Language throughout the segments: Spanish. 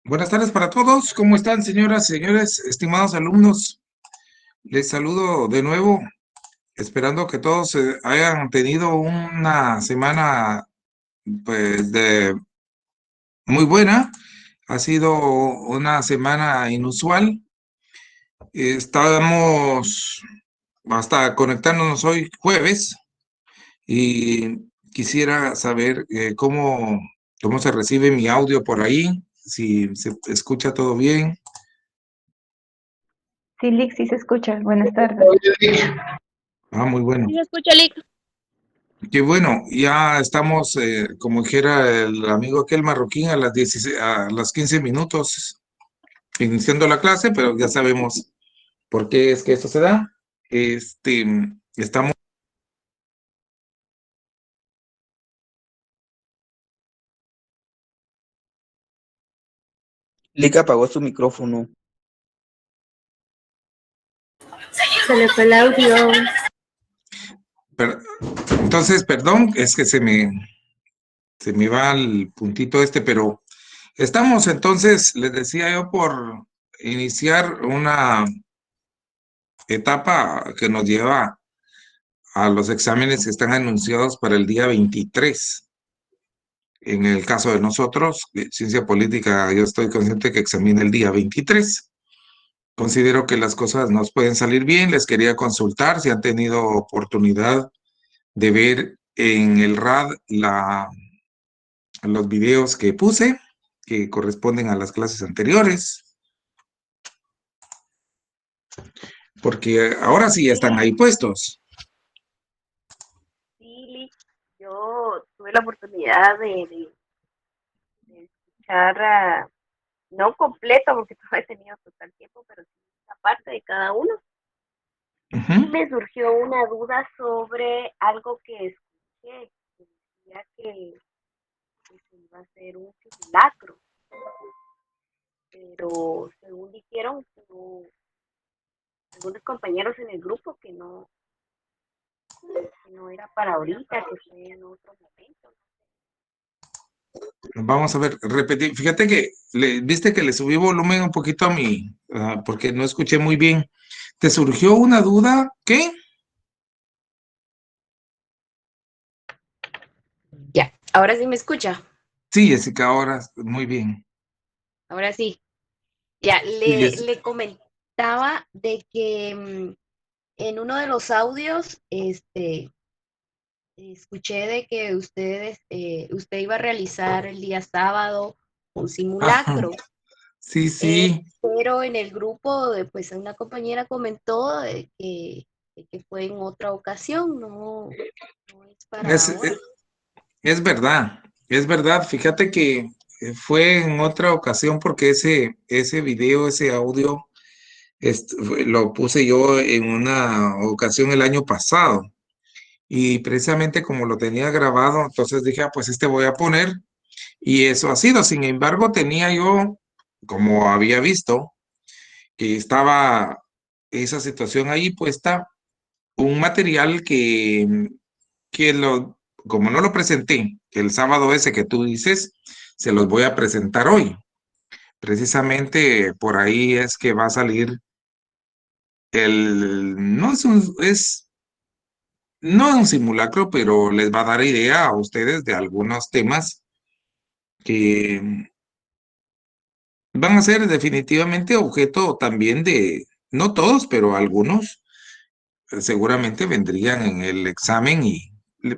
Buenas tardes para todos. ¿Cómo están, señoras, señores, estimados alumnos? Les saludo de nuevo, esperando que todos hayan tenido una semana, pues, muy buena. Ha sido una semana inusual. Estábamos hasta conectándonos hoy jueves y quisiera saber cómo se recibe mi audio por ahí, si se escucha todo bien. Sí, Lick, sí se escucha. Buenas tardes. Muy bueno. ¿Sí se escucha, Lick? Qué bueno, ya estamos, como dijera el amigo aquel marroquín, a las 16, a las 15 minutos iniciando la clase, pero ya sabemos por qué es que esto se da. Estamos. Lick apagó su micrófono. Se le fue el audio. Entonces, perdón, es que se me va el puntito pero estamos entonces, les decía yo, por iniciar una etapa que nos lleva a los exámenes que están anunciados para el día 23. En el caso de nosotros, ciencia política, yo estoy consciente que examina el día 23. Considero que las cosas nos pueden salir bien. Les quería consultar si han tenido oportunidad de ver en el RAD los videos que puse, que corresponden a las clases anteriores, porque ahora sí están ahí puestos. Sí, Lick, yo tuve la oportunidad de escuchar, no completo, porque no he tenido total tiempo, pero sí una parte de cada uno. Y me surgió una duda sobre algo que escuché, que decía que se iba a hacer un simulacro, pero según dijeron, no, algunos compañeros en el grupo, que no era para ahorita, que fue en otro momento. Vamos a ver, repetir. Fíjate que viste que le subí volumen un poquito a porque no escuché muy bien. ¿Te surgió una duda? ¿Qué? Ya, ahora sí me escucha. Sí, Jessica, ahora muy bien. Ahora sí. Ya, Sí, le comentaba de que en uno de los audios, escuché de que usted iba a realizar el día sábado un Ajá, simulacro, sí, sí. pero en el grupo, pues una compañera comentó de que fue en otra ocasión, no es para Es, ahora. es, es verdad, es verdad. Fíjate que fue en otra ocasión porque ese video, ese audio, lo puse yo en una ocasión el año pasado. Y precisamente como lo tenía grabado, entonces dije, pues voy a poner. Y eso ha sido. Sin embargo, tenía yo, como había visto, que estaba esa situación ahí puesta, un material que como no lo presenté el sábado ese que tú dices, se los voy a presentar hoy. Precisamente por ahí es que va a salir no no un simulacro, pero les va a dar idea a ustedes de algunos temas que van a ser definitivamente objeto también no todos, pero algunos seguramente vendrían en el examen y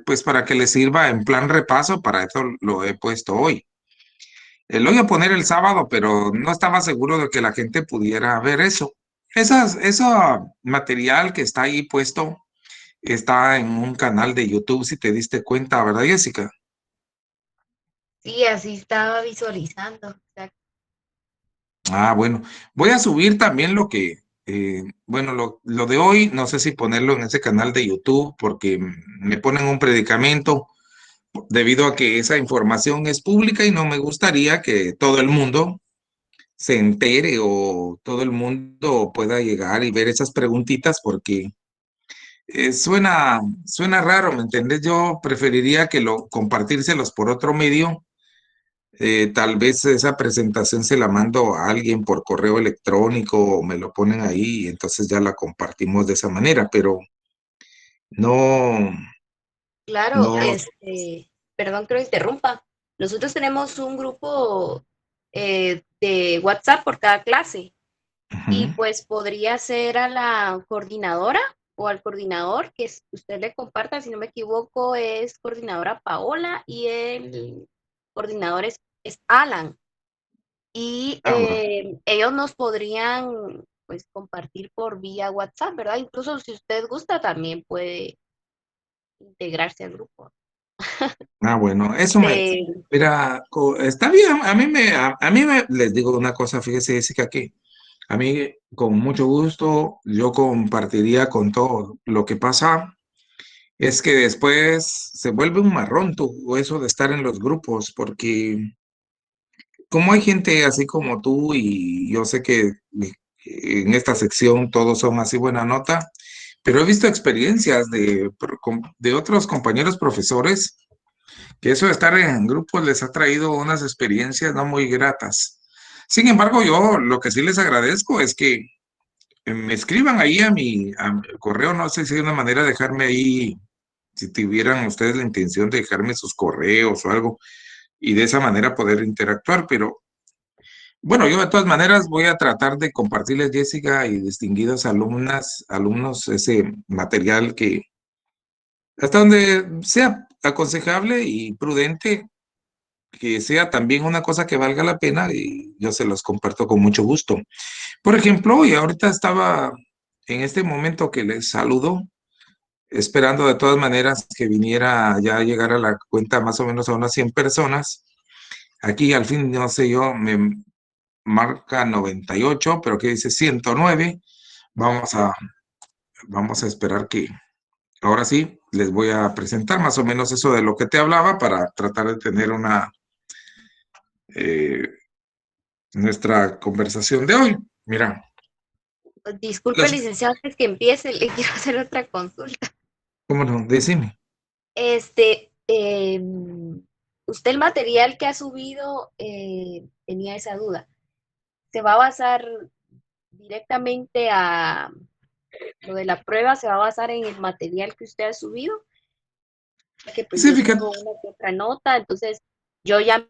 pues para que les sirva en plan repaso, para eso lo he puesto hoy. Lo iba a poner el sábado, pero no estaba seguro de que la gente pudiera ver eso. Eso material que está ahí puesto está en un canal de YouTube, si te diste cuenta, ¿verdad, Jessica? Sí, así estaba visualizando. Bueno, voy a subir también bueno, lo de hoy, no sé si ponerlo en ese canal de YouTube porque me ponen un predicamento debido a que esa información es pública y no me gustaría que todo el mundo se entere o todo el mundo pueda llegar y ver esas preguntitas porque suena raro, ¿me entiendes? Yo preferiría que compartírselos por otro medio Tal vez esa presentación se la mando a alguien por correo electrónico o me lo ponen ahí y entonces ya la compartimos de esa manera, pero no, Claro, no. perdón que lo interrumpa. Nosotros tenemos un grupo de WhatsApp por cada clase y Ujú. pues podría ser a la coordinadora o al coordinador que usted le comparta, si no me equivoco, es coordinadora Paola y el coordinador es Alan. Y Ah, bueno. ellos nos podrían pues compartir por vía WhatsApp, ¿verdad? Incluso si usted gusta también puede integrarse al grupo. Ah, bueno, eso me, De, mira, está bien, a mí les digo una cosa, fíjese, Jessica, que a mí con mucho gusto yo compartiría con todo. Lo que pasa es que después se vuelve un marrón eso de estar en los grupos, porque como hay gente así como tú y yo sé que en esta sección todos son así buena nota, pero he visto experiencias de otros compañeros profesores que eso de estar en grupos les ha traído unas experiencias no muy gratas. Sin embargo, yo lo que sí les agradezco es que me escriban ahí a mi correo, no sé si hay una manera de dejarme ahí, si tuvieran ustedes la intención de dejarme sus correos o algo, y de esa manera poder interactuar, pero bueno, yo de todas maneras voy a tratar de compartirles, Jessica y distinguidos alumnos, ese material que hasta donde sea aconsejable y prudente, que sea también una cosa que valga la pena y yo se los comparto con mucho gusto. Por ejemplo, y ahorita estaba en este momento que les saludo, esperando de todas maneras que viniera ya a llegar a la cuenta más o menos a unas 100 personas. Aquí al fin, no sé yo, me marca 98, pero que dice 109. Vamos a, vamos a esperar que ahora sí les voy a presentar más o menos eso de lo que te hablaba para tratar de tener eh, nuestra conversación de hoy. Mira, disculpe, las, licenciado, antes que empiece, le quiero hacer otra consulta. ¿cómo no? Decime. Este, usted el material que ha subido tenía esa duda. ¿Se va a basar directamente a lo de la prueba? ¿Se va a basar en el material que usted ha subido? Que pues Sí, yo fíjate, tengo una que otra nota, entonces yo ya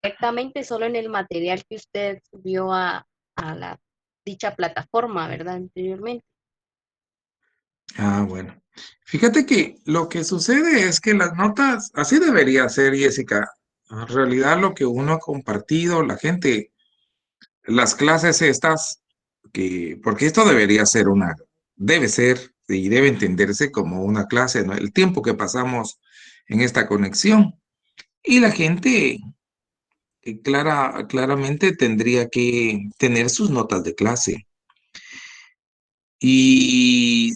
directamente solo en el material que usted subió a la dicha plataforma, ¿verdad? Anteriormente. bueno. Fíjate que lo que sucede es que las notas, así debería ser, Jessica. En realidad lo que uno ha compartido, la gente, las clases estas, porque esto debería ser debe ser y debe entenderse como una clase, ¿no? El tiempo que pasamos en esta conexión. Y la gente claramente tendría que tener sus notas de clase. Y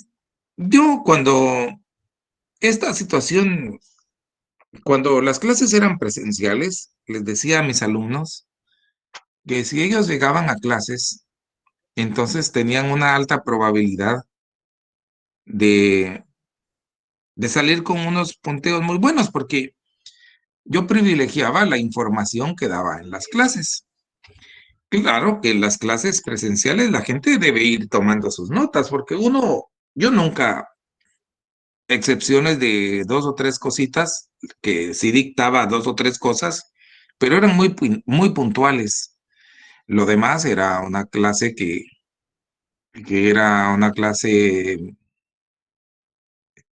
yo esta situación, cuando las clases eran presenciales, les decía a mis alumnos que si ellos llegaban a clases, entonces tenían una alta probabilidad de, de salir con unos punteos muy buenos, porque yo privilegiaba la información que daba en las clases. Claro que en las clases presenciales la gente debe ir tomando sus notas, porque yo nunca, excepciones de dos o tres cositas, que sí dictaba dos o tres cosas, pero eran muy puntuales. Lo demás era una clase que era una clase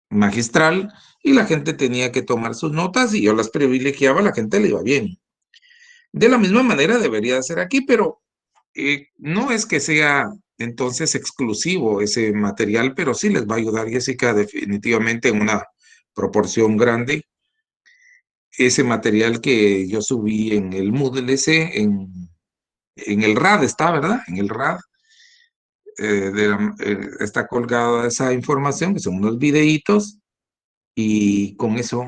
magistral y la gente tenía que tomar sus notas y yo las privilegiaba, a la gente le iba bien. De la misma manera debería ser aquí, pero no es que sea entonces exclusivo ese material, pero sí les va a ayudar, Jessica, definitivamente en una proporción grande. Ese material que yo subí en el Moodle ese, en el RAD está, ¿verdad? En el RAD está colgada esa información, que son unos videitos, y con eso,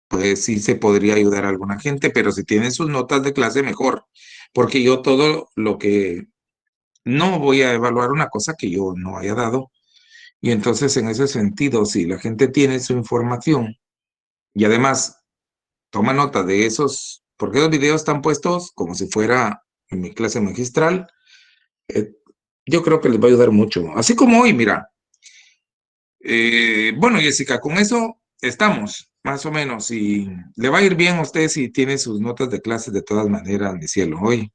pues sí se podría ayudar a alguna gente, pero si tienen sus notas de clase, mejor, porque yo todo lo que no voy a evaluar una cosa que yo no haya dado. Y entonces, en ese sentido, si la gente tiene su información y además toma nota de esos porque los videos están puestos como si fuera en mi clase magistral. Yo creo que les va a ayudar mucho. Así como hoy, mira. Bueno, Jessica, con eso estamos, más o menos, y le va a ir bien a usted si tiene sus notas de clase de todas maneras, mi cielo. Hoy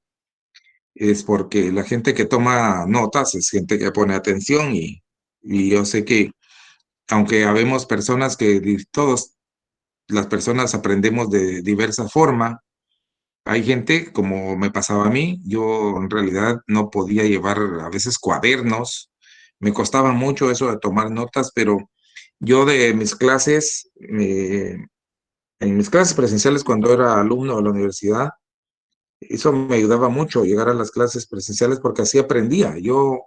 es porque la gente que toma notas es gente que pone atención y yo sé que aunque habemos personas que todos las personas aprendemos de diversa forma. Hay gente, como me pasaba a mí, yo en realidad no podía llevar a veces cuadernos, me costaba mucho eso de tomar notas, pero yo de mis clases, en mis clases presenciales cuando era alumno de la universidad, eso me ayudaba mucho llegar a las clases presenciales porque así aprendía. Yo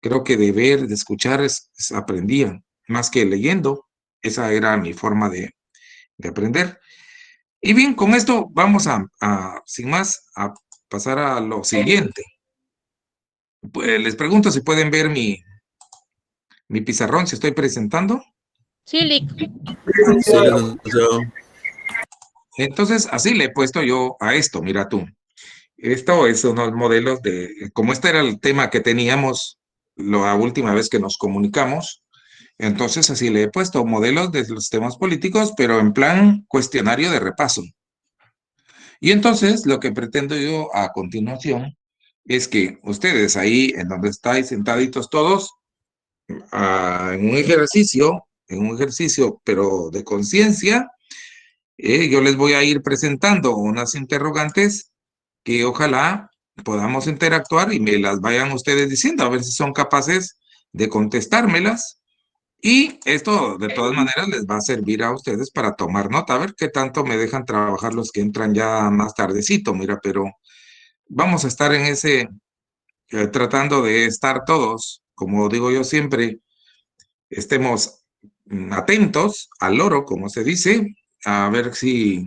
creo que de ver, de escuchar, aprendía, más que leyendo. Esa era mi forma de aprender. Y bien, con esto vamos sin más, a pasar a lo siguiente. Pues, les pregunto si pueden ver mi pizarrón, si estoy presentando. Sí, Lick. Sí, licenciado. Entonces, así le he puesto yo a esto, mira tú. Esto es unos modelos como este era el tema que teníamos la última vez que nos comunicamos, entonces así le he puesto modelos de los temas políticos, pero en plan cuestionario de repaso. Y entonces lo que pretendo yo a continuación es que ustedes ahí en donde estáis sentaditos todos, en un ejercicio, pero de conciencia, yo les voy a ir presentando unas interrogantes que ojalá podamos interactuar y me las vayan ustedes diciendo, a ver si son capaces de contestármelas. Y esto de todas maneras les va a servir a ustedes para tomar nota, a ver qué tanto me dejan trabajar los que entran ya más tardecito, mira, pero vamos a estar en ese, tratando de estar todos, como digo yo siempre, estemos atentos al loro, como se dice, a ver si,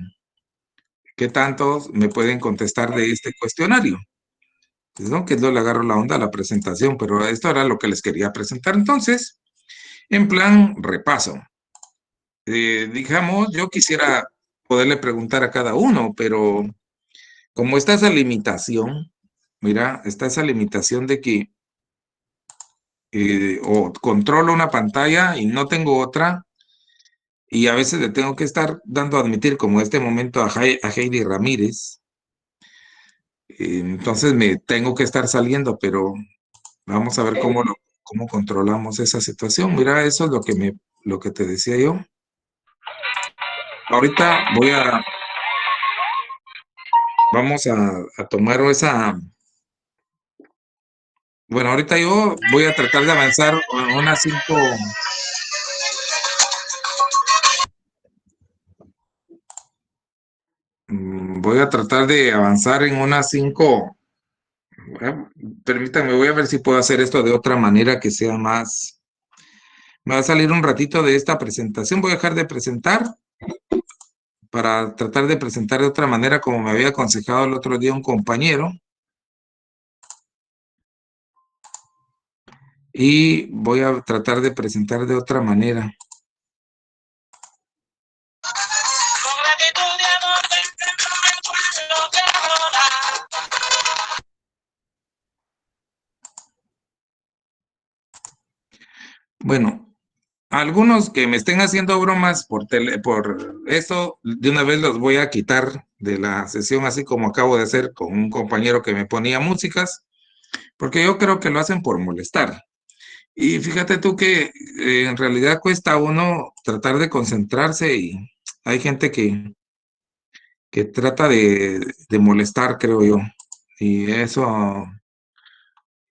qué tantos me pueden contestar de este cuestionario. Pues no, que no le agarro la onda a la presentación, pero esto era lo que les quería presentar entonces, en plan repaso. Digamos, yo quisiera poderle preguntar a cada uno, pero como está esa limitación, mira, está esa limitación de que o controlo una pantalla y no tengo otra, y a veces le tengo que estar dando a admitir, como en este momento a Heidi Ramírez, entonces me tengo que estar saliendo, pero vamos a ver cómo controlamos esa situación. Mira, eso es lo que te decía yo. Ahorita vamos a tomar bueno, ahorita yo voy a tratar de avanzar unas 5. Voy a tratar de avanzar en unas 5. Permítanme, voy a ver si puedo hacer esto de otra manera que sea más. Me va a salir un ratito de esta presentación. Voy a dejar de presentar para tratar de presentar de otra manera como me había aconsejado el otro día un compañero. Y voy a tratar de presentar de otra manera. Bueno, algunos que me estén haciendo bromas por eso, de una vez los voy a quitar de la sesión, así como acabo de hacer con un compañero que me ponía músicas, porque yo creo que lo hacen por molestar. Y fíjate tú que en realidad cuesta a uno tratar de concentrarse y hay gente que trata de molestar, creo yo. Y eso,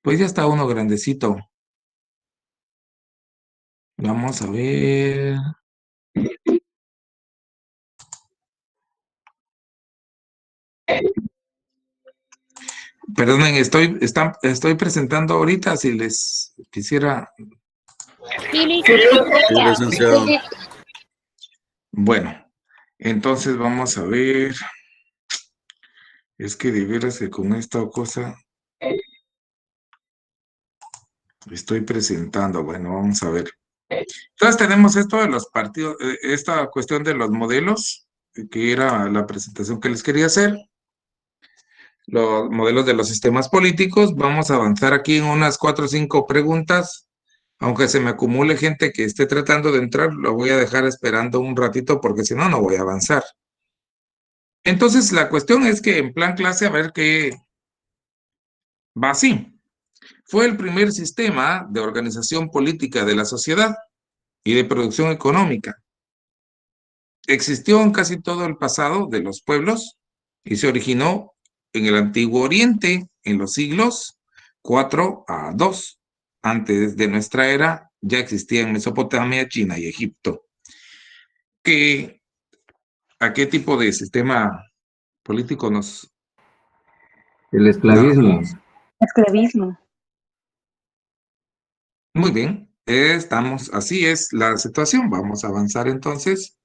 pues ya está uno grandecito. Vamos a ver. Perdonen, estoy presentando ahorita si les quisiera. Sí, Lick. Sí, licenciado. Bueno, entonces vamos a ver. Es que de veras que con esta cosa estoy presentando. Bueno, vamos a ver. Entonces tenemos esto de los partidos, esta cuestión de los modelos. que era la presentación que les quería hacer. Los modelos de los sistemas políticos. Vamos a avanzar aquí en unas 4 o 5 preguntas. Aunque se me acumule gente que esté tratando de entrar, lo voy a dejar esperando un ratito porque si no, no voy a avanzar. Entonces, la cuestión es que en plan clase, a ver qué va así. Fue el primer sistema de organización política de la sociedad y de producción económica. Existió en casi todo el pasado de los pueblos y se originó en el Antiguo Oriente en los siglos 4 a 2. Antes de nuestra era ya existía en Mesopotamia, China y Egipto. ¿A qué tipo de sistema político nos... El esclavismo. Esclavismo. Muy bien, así es la situación. Vamos a avanzar entonces.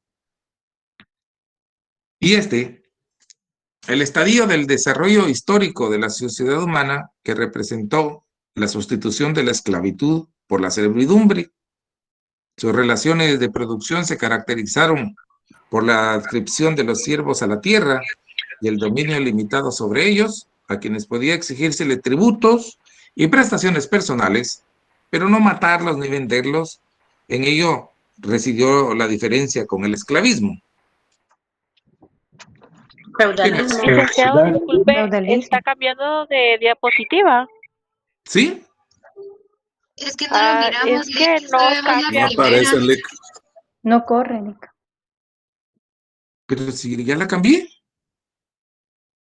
Y el estadio del desarrollo histórico de la sociedad humana que representó la sustitución de la esclavitud por la servidumbre. Sus relaciones de producción se caracterizaron por la adscripción de los siervos a la tierra y el dominio limitado sobre ellos, a quienes podía exigírsele tributos y prestaciones personales, pero no matarlos ni venderlos. En ello residió la diferencia con el esclavismo. Feudalismo. Licenciado, disculpe, Feudalismo. está cambiando de diapositiva. ¿Sí? Es que no lo miramos, Es que no No cambia. aparece, Lick. No corre, Nick. Pero si ya la cambié.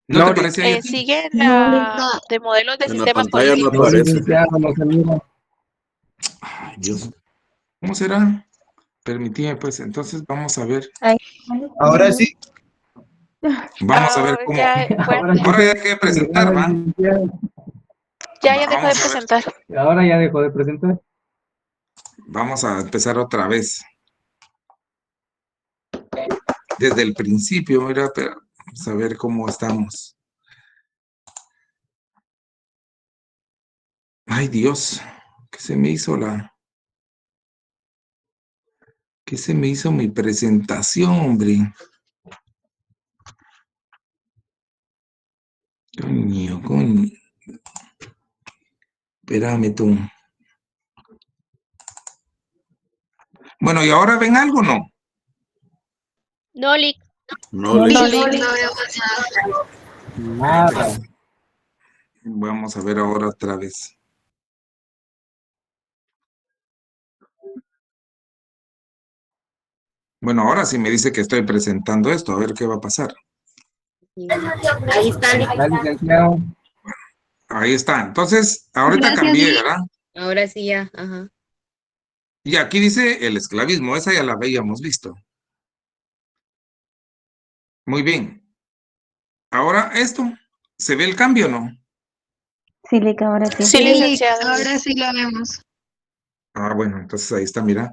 ¿No te parece ahí a ti? Sigue No. de modelos de En la sistemas pantalla no políticos. aparece. Ay, Dios. ¿Cómo será? Permíteme, pues, entonces vamos a ver. Ahí. Ahora sí. Vamos a ver cómo. Bueno, Ahora ya hay que presentar, ¿va? ya dejó de Vamos a ver. presentar. Ahora ya dejó de presentar. Vamos a empezar otra vez. Desde el principio, mira, pero vamos a ver cómo estamos. Ay, Dios, ¿qué se me hizo ¿Qué se me hizo mi presentación, hombre? Coño. Espérame tú. Bueno, ¿y ahora ven algo o no? No, Lick. No, Lick. No vemos nada. Nada. Vamos a ver ahora otra vez. Bueno, ahora sí me dice que estoy presentando esto, a ver qué va a pasar. Ahí está. Está, licenciado. Ahí está. Entonces, ahorita Gracias, cambié, Lick. ¿verdad? Ahora sí ya, ajá. Y aquí dice el esclavismo, esa ya la habíamos visto. Muy bien. Ahora esto, ¿se ve el cambio o no? Sí, Nick, ahora sí. Sí, Sí, licenciado. ahora sí lo vemos. Ah, bueno, entonces ahí está, mira.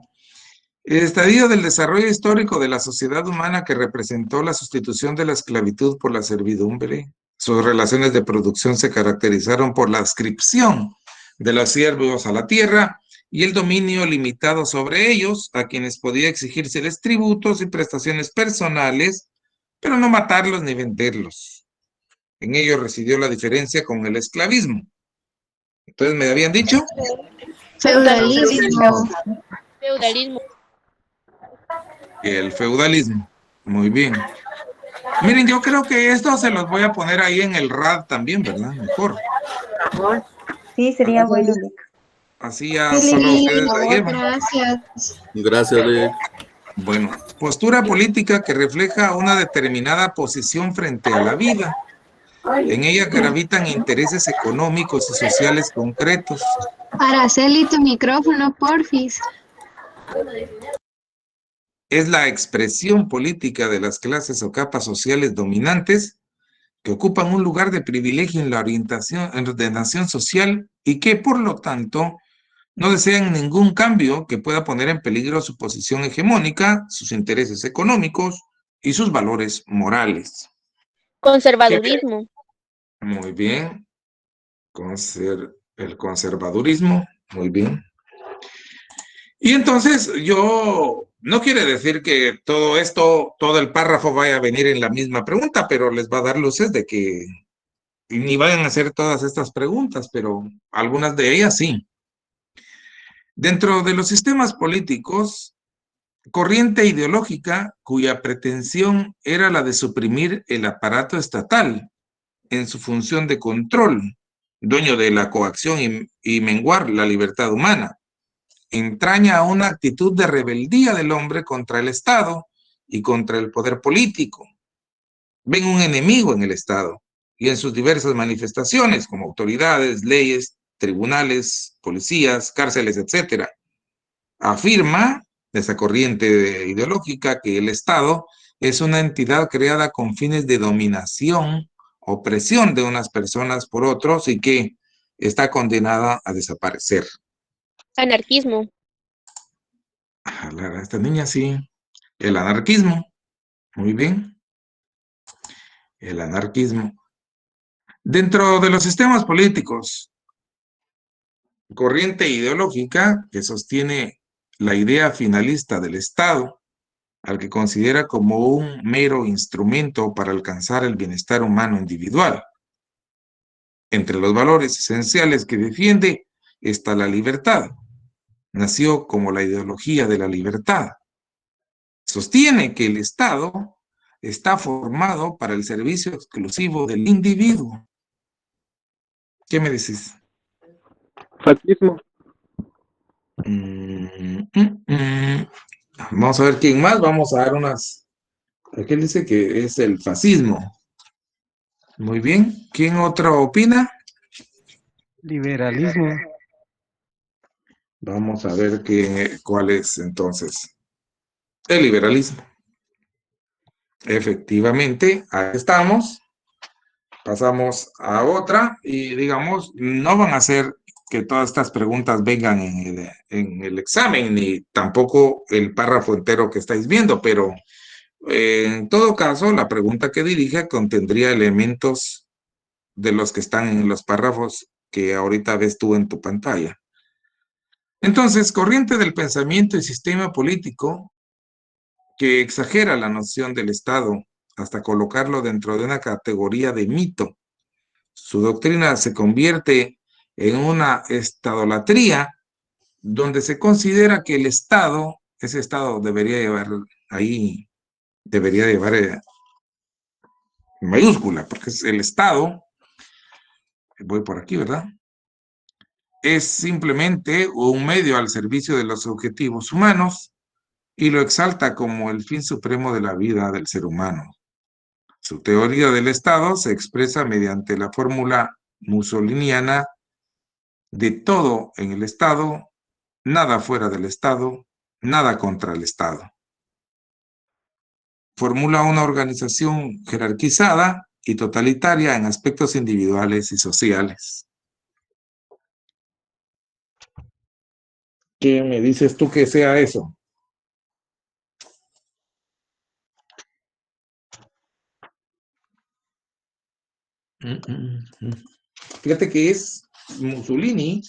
El estadio del desarrollo histórico de la sociedad humana que representó la sustitución de la esclavitud por la servidumbre. Sus relaciones de producción se caracterizaron por la adscripción de los siervos a la tierra y el dominio limitado sobre ellos, a quienes podía exigírseles tributos y prestaciones personales, pero no matarlos ni venderlos. En ello residió la diferencia con el esclavismo. Entonces, ¿me habían dicho? Feudalismo. Feudalismo. El feudalismo. Muy bien. Miren, yo creo que esto se los voy a poner ahí en el RAD también, ¿verdad? Mejor. Sí, sería bueno, Nick. Así ya solo ustedes la llevan. Gracias. Gracias, Lick. Bueno, postura política que refleja una determinada posición frente a la vida. En ella gravitan intereses económicos y sociales concretos. Araceli, tu micrófono, porfis. Es la expresión política de las clases o capas sociales dominantes que ocupan un lugar de privilegio en la ordenación social y que, por lo tanto, no desean ningún cambio que pueda poner en peligro su posición hegemónica, sus intereses económicos y sus valores morales. Conservadurismo. Muy bien. El conservadurismo. Muy bien. Y entonces yo No quiere decir que todo esto, todo el párrafo vaya a venir en la misma pregunta, pero les va a dar luces de que ni vayan a hacer todas estas preguntas, pero algunas de ellas sí. Dentro de los sistemas políticos, corriente ideológica cuya pretensión era la de suprimir el aparato estatal en su función de control, dueño de la coacción y menguar la libertad humana, entraña una actitud de rebeldía del hombre contra el Estado y contra el poder político. Ven un enemigo en el Estado y en sus diversas manifestaciones, como autoridades, leyes, tribunales, policías, cárceles, etc. Afirma esa corriente ideológica que el Estado es una entidad creada con fines de dominación, opresión de unas personas por otros y que está condenada a desaparecer. Anarquismo. Esta niña sí. El anarquismo. Muy bien. El anarquismo. Dentro de los sistemas políticos, corriente ideológica que sostiene la idea finalista del Estado, al que considera como un mero instrumento para alcanzar el bienestar humano individual. Entre los valores esenciales que defiende está la libertad. Nació como la ideología de la libertad. Sostiene que el Estado está formado para el servicio exclusivo del individuo. ¿Qué me decís? Fascismo. Vamos a ver quién más. Vamos a dar unas... Aquí dice que es el fascismo. Muy bien. ¿Quién otro opina? Liberalismo. Vamos a ver cuál es entonces. El liberalismo. Efectivamente, ahí estamos. Pasamos a otra y digamos, no van a ser que todas estas preguntas vengan en el examen, ni tampoco el párrafo entero que estáis viendo, pero en todo caso, la pregunta que dirige contendría elementos de los que están en los párrafos que ahorita ves tú en tu pantalla. Entonces, corriente del pensamiento y sistema político que exagera la noción del Estado hasta colocarlo dentro de una categoría de mito. Su doctrina se convierte en una estadolatría donde se considera que el Estado, ese Estado debería llevar mayúscula, porque es el Estado, voy por aquí, ¿verdad? Es simplemente un medio al servicio de los objetivos humanos y lo exalta como el fin supremo de la vida del ser humano. Su teoría del Estado se expresa mediante la fórmula mussoliniana de todo en el Estado, nada fuera del Estado, nada contra el Estado. Formula una organización jerarquizada y totalitaria en aspectos individuales y sociales. ¿Qué me dices tú que sea eso? Fíjate que es Mussolini,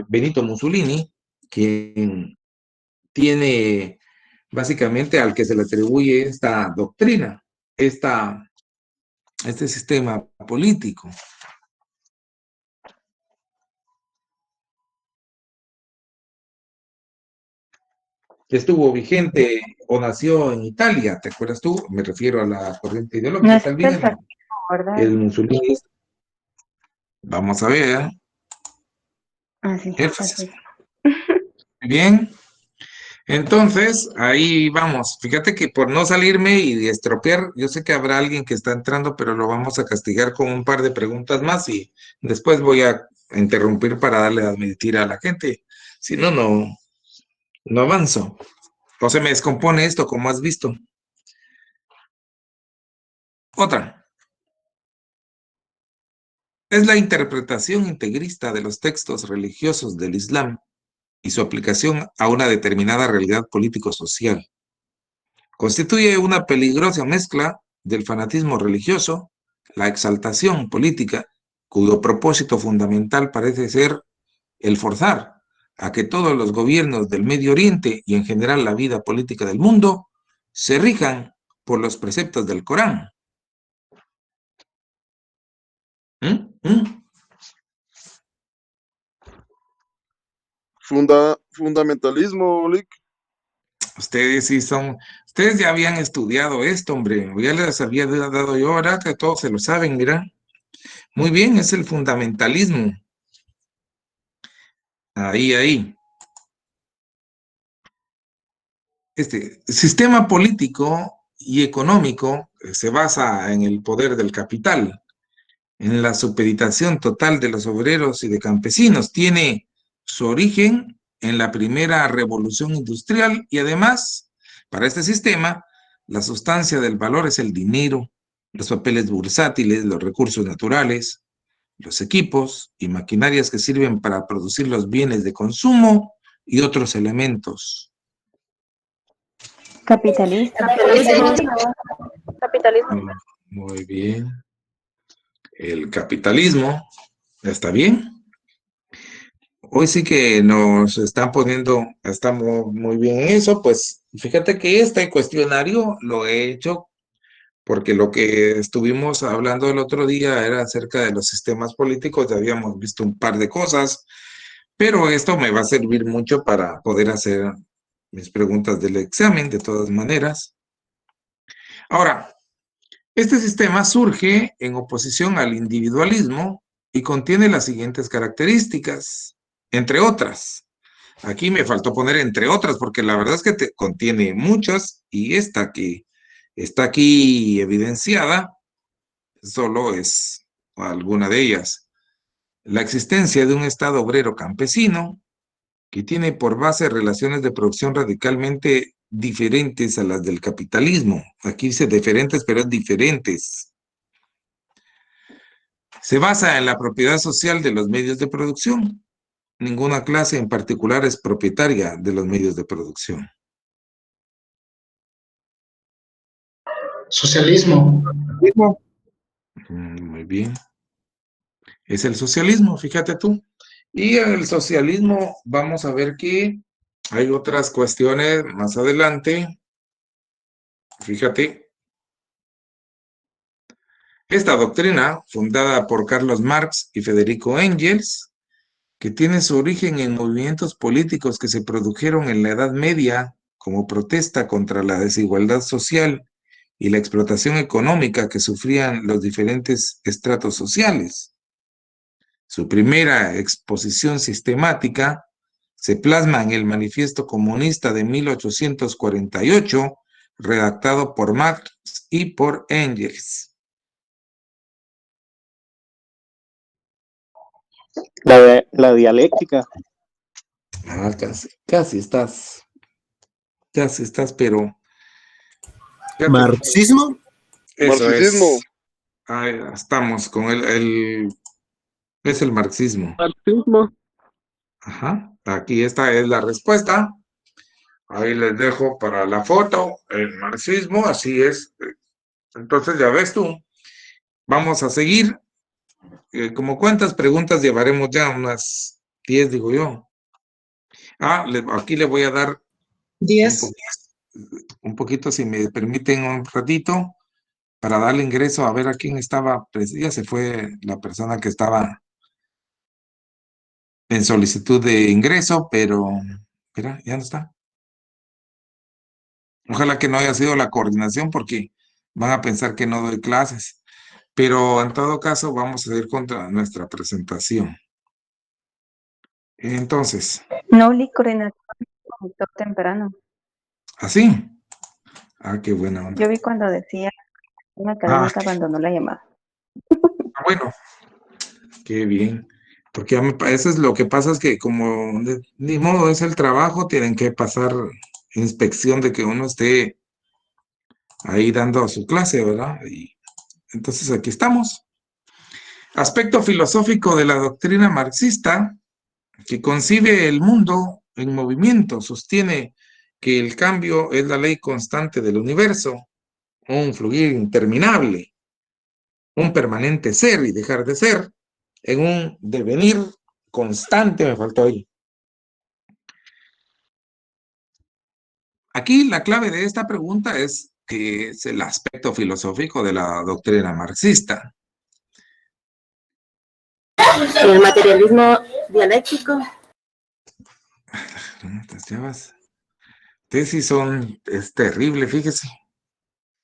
Benito Mussolini, quien tiene básicamente al que se le atribuye esta doctrina, este sistema político. Estuvo vigente o nació en Italia, ¿te acuerdas tú? Me refiero a la corriente ideológica. No es el fascismo, ¿verdad? El Mussolini. Vamos a ver. Así, El fascismo. Bien. Entonces, ahí vamos. Fíjate que por no salirme y estropear, yo sé que habrá alguien que está entrando, pero lo vamos a castigar con un par de preguntas más y después voy a interrumpir para darle a admitir a la gente. Si no, no avanzo. O se me descompone esto, como has visto. Otra. Es la interpretación integrista de los textos religiosos del Islam y su aplicación a una determinada realidad político-social. Constituye una peligrosa mezcla del fanatismo religioso, la exaltación política, cuyo propósito fundamental parece ser el forzar a que todos los gobiernos del Medio Oriente y en general la vida política del mundo se rijan por los preceptos del Corán. Fundamentalismo, Lick. Ustedes sí son, ustedes ya habían estudiado esto, hombre, ya les había dado yo, ahora que todos se lo saben, mira. Muy bien, es el fundamentalismo. Ahí. Este sistema político y económico se basa en el poder del capital, en la supeditación total de los obreros y de campesinos. Tiene su origen en la primera revolución industrial y además, para este sistema, la sustancia del valor es el dinero, los papeles bursátiles, los recursos naturales, los equipos y maquinarias que sirven para producir los bienes de consumo y otros elementos. Capitalismo. Capitalismo. Muy bien. El capitalismo, ¿está bien? Hoy sí que nos están poniendo, estamos muy bien en eso, pues fíjate que este cuestionario lo he hecho porque lo que estuvimos hablando el otro día era acerca de los sistemas políticos, ya habíamos visto un par de cosas, pero esto me va a servir mucho para poder hacer mis preguntas del examen de todas maneras. Ahora, este sistema surge en oposición al individualismo y contiene las siguientes características, entre otras. Aquí me faltó poner entre otras porque la verdad es que contiene muchas y esta que está aquí evidenciada solo es alguna de ellas. La existencia de un Estado obrero campesino que tiene por base relaciones de producción radicalmente diferentes a las del capitalismo. Aquí dice diferentes, pero es diferentes. Se basa en la propiedad social de los medios de producción. Ninguna clase en particular es propietaria de los medios de producción. Socialismo. Muy bien. Es el socialismo, fíjate tú. Y el socialismo, vamos a ver que hay otras cuestiones más adelante. Fíjate. Esta doctrina, fundada por Carlos Marx y Federico Engels, que tiene su origen en movimientos políticos que se produjeron en la Edad Media como protesta contra la desigualdad social y la explotación económica que sufrían los diferentes estratos sociales. Su primera exposición sistemática se plasma en el Manifiesto Comunista de 1848, redactado por Marx y por Engels. La dialéctica. Ah, casi estás, pero... ¿Marxismo? Eso Marxismo. es. Ahí estamos con es el marxismo. Marxismo. Ajá, aquí esta es la respuesta. Ahí les dejo para la foto, el marxismo, así es. Entonces ya ves tú. Vamos a seguir. ¿Como cuántas preguntas llevaremos ya? Unas 10, digo yo. Aquí le voy a dar 10. un poquito, si me permiten un ratito, para darle ingreso a ver a quién estaba. Ya se fue la persona que estaba en solicitud de ingreso, pero mira, ya no está. Ojalá que no haya sido la coordinación porque van a pensar que no doy clases. Pero en todo caso vamos a ir contra nuestra presentación. Entonces. No, coordinación conectó temprano. ¿Así? Qué buena onda. Yo vi cuando decía una académica abandonó la llamada. Bueno, qué bien. Porque eso es lo que pasa, es que como ni modo es el trabajo, tienen que pasar inspección de que uno esté ahí dando su clase, ¿verdad? Y entonces aquí estamos. Aspecto filosófico de la doctrina marxista, que concibe el mundo en movimiento, sostiene que el cambio es la ley constante del universo, un fluir interminable, un permanente ser y dejar de ser, en un devenir constante, me faltó ahí, Aquí la clave de esta pregunta es el aspecto filosófico de la doctrina marxista. El materialismo dialéctico. Tesis es terrible, fíjese.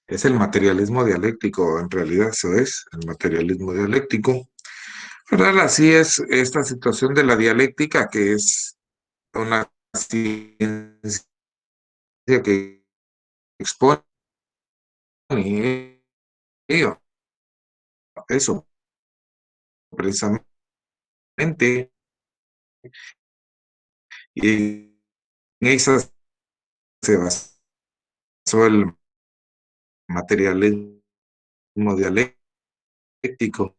Es el materialismo dialéctico, en realidad eso es, el materialismo dialéctico. ¿Verdad? Así es esta situación de la dialéctica, que es una ciencia que expone eso precisamente, y en esa se basó el materialismo dialéctico.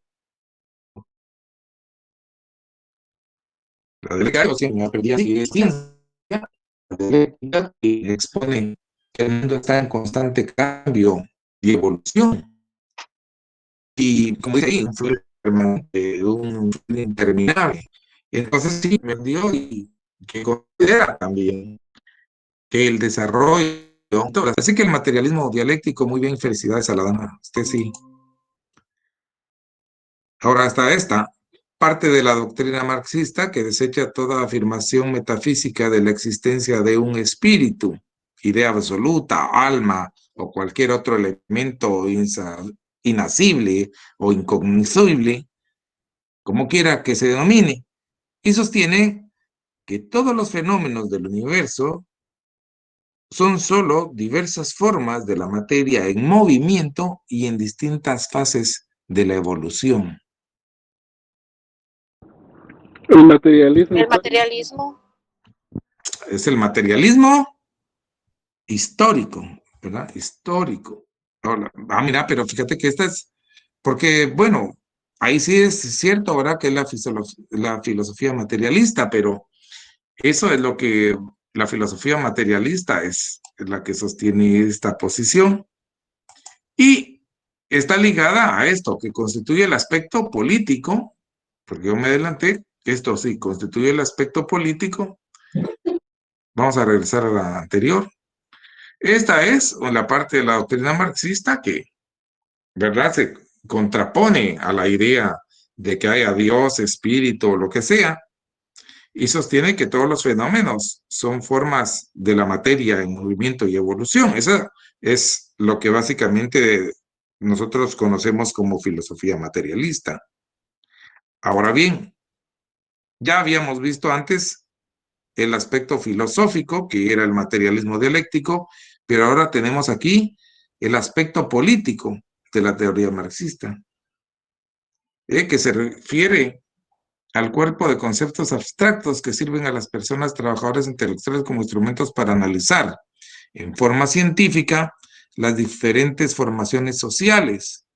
La dialéctica es ciencia, la dialéctica y expone que el mundo está en constante cambio y evolución. Y como dice ahí, un fluir permanente, un fluir interminable. Entonces sí, me dio y que considera también que el desarrollo, así que el materialismo dialéctico, muy bien, felicidades a la dama, usted sí. Ahora está esta parte de la doctrina marxista que desecha toda afirmación metafísica de la existencia de un espíritu, idea absoluta, alma o cualquier otro elemento inacible o incognoscible, como quiera que se denomine, y sostiene que todos los fenómenos del universo son solo diversas formas de la materia en movimiento y en distintas fases de la evolución. El materialismo. El materialismo. Es el materialismo histórico, ¿verdad? Histórico. Ahora, mira, pero fíjate que esta es, porque, bueno, ahí sí es cierto, ¿verdad? Que es la filosofía materialista, pero eso es lo que la filosofía materialista es la que sostiene esta posición. Y está ligada a esto, que constituye el aspecto político, porque yo me adelanté, esto sí, constituye el aspecto político. Vamos a regresar a la anterior. Esta es la parte de la doctrina marxista que, ¿verdad?, se contrapone a la idea de que haya Dios, espíritu o lo que sea, y sostiene que todos los fenómenos son formas de la materia en movimiento y evolución. Eso es lo que básicamente nosotros conocemos como filosofía materialista. Ahora bien, ya habíamos visto antes el aspecto filosófico, que era el materialismo dialéctico, pero ahora tenemos aquí el aspecto político de la teoría marxista, que se refiere al cuerpo de conceptos abstractos que sirven a las personas trabajadoras intelectuales como instrumentos para analizar en forma científica las diferentes formaciones sociales.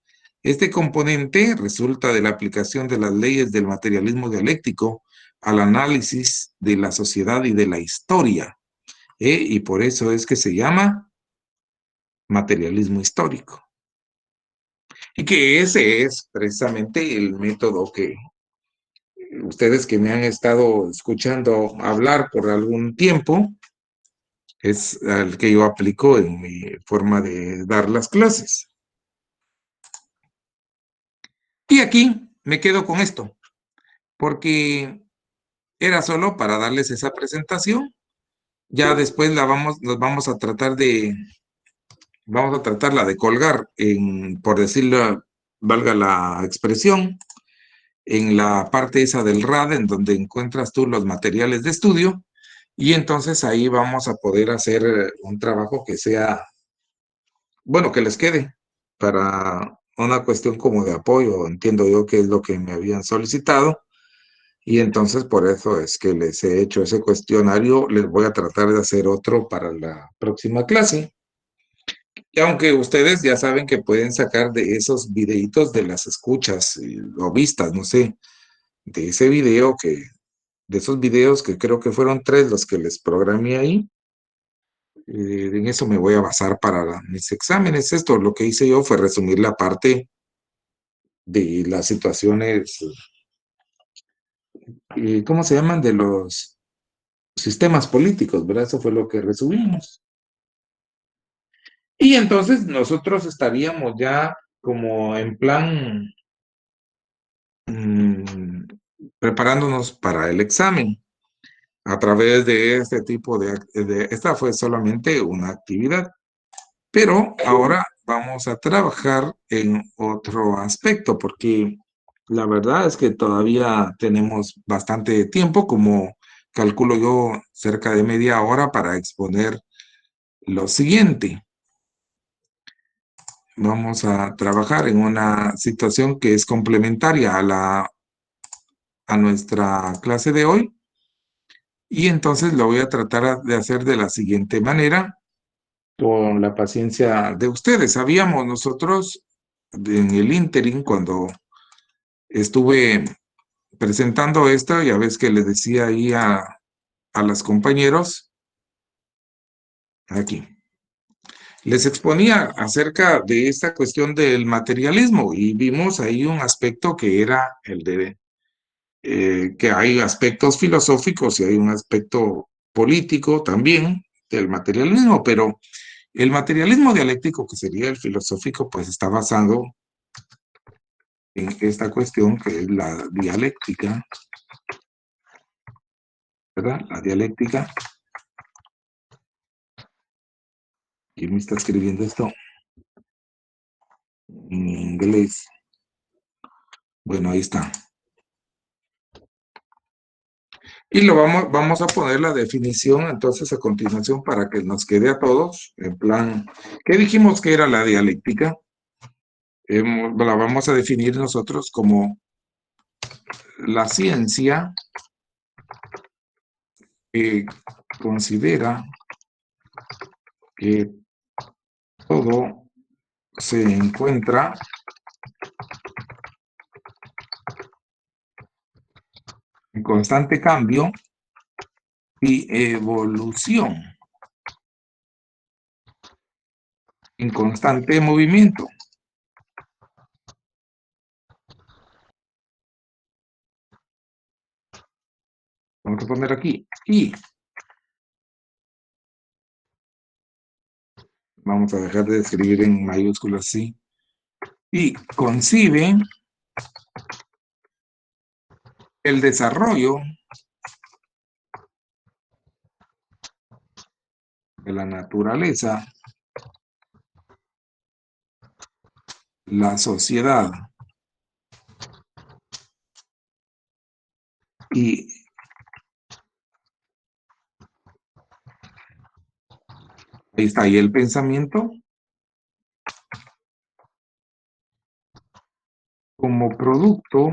Este componente resulta de la aplicación de las leyes del materialismo dialéctico al análisis de la sociedad y de la historia, y por eso es que se llama materialismo histórico. Y que ese es precisamente el método que ustedes que me han estado escuchando hablar por algún tiempo, es el que yo aplico en mi forma de dar las clases. Y aquí me quedo con esto, porque era solo para darles esa presentación. Ya después nos vamos a tratar vamos a tratarla de colgar por decirlo, valga la expresión, en la parte esa del RAD, en donde encuentras tú los materiales de estudio, y entonces ahí vamos a poder hacer un trabajo que sea, bueno, que les quede para una cuestión como de apoyo, entiendo yo que es lo que me habían solicitado, y entonces por eso es que les he hecho ese cuestionario. Les voy a tratar de hacer otro para la próxima clase. Y aunque ustedes ya saben que pueden sacar de esos videitos de las escuchas o vistas, no sé, de ese video de esos videos que creo que fueron 3 los que les programé ahí, en eso me voy a basar para mis exámenes. Esto lo que hice yo fue resumir la parte de las situaciones, ¿cómo se llaman? De los sistemas políticos, ¿verdad? Eso fue lo que resumimos. Y entonces nosotros estaríamos ya como en plan preparándonos para el examen a través de este tipo esta fue solamente una actividad, pero ahora vamos a trabajar en otro aspecto porque la verdad es que todavía tenemos bastante tiempo, como calculo yo, cerca de media hora para exponer lo siguiente. Vamos a trabajar en una situación que es complementaria a nuestra clase de hoy. Y entonces lo voy a tratar de hacer de la siguiente manera, con la paciencia de ustedes. Sabíamos nosotros en el ínterin, cuando estuve presentando esto, ya ves que les decía ahí a los compañeros, aquí, les exponía acerca de esta cuestión del materialismo y vimos ahí un aspecto que era el de que hay aspectos filosóficos y hay un aspecto político también del materialismo, pero el materialismo dialéctico, que sería el filosófico, pues está basado en esta cuestión que es la dialéctica, ¿verdad? La dialéctica. ¿Quién me está escribiendo esto? En inglés. Bueno, ahí está. Y vamos a poner la definición entonces a continuación para que nos quede a todos en plan, ¿qué dijimos que era la dialéctica? La vamos a definir nosotros como la ciencia que considera que todo se encuentra en constante cambio y evolución, en constante movimiento. Vamos a poner aquí y vamos a dejar de escribir en mayúsculas así. Y concibe el desarrollo de la naturaleza, la sociedad y ahí está, y el pensamiento como producto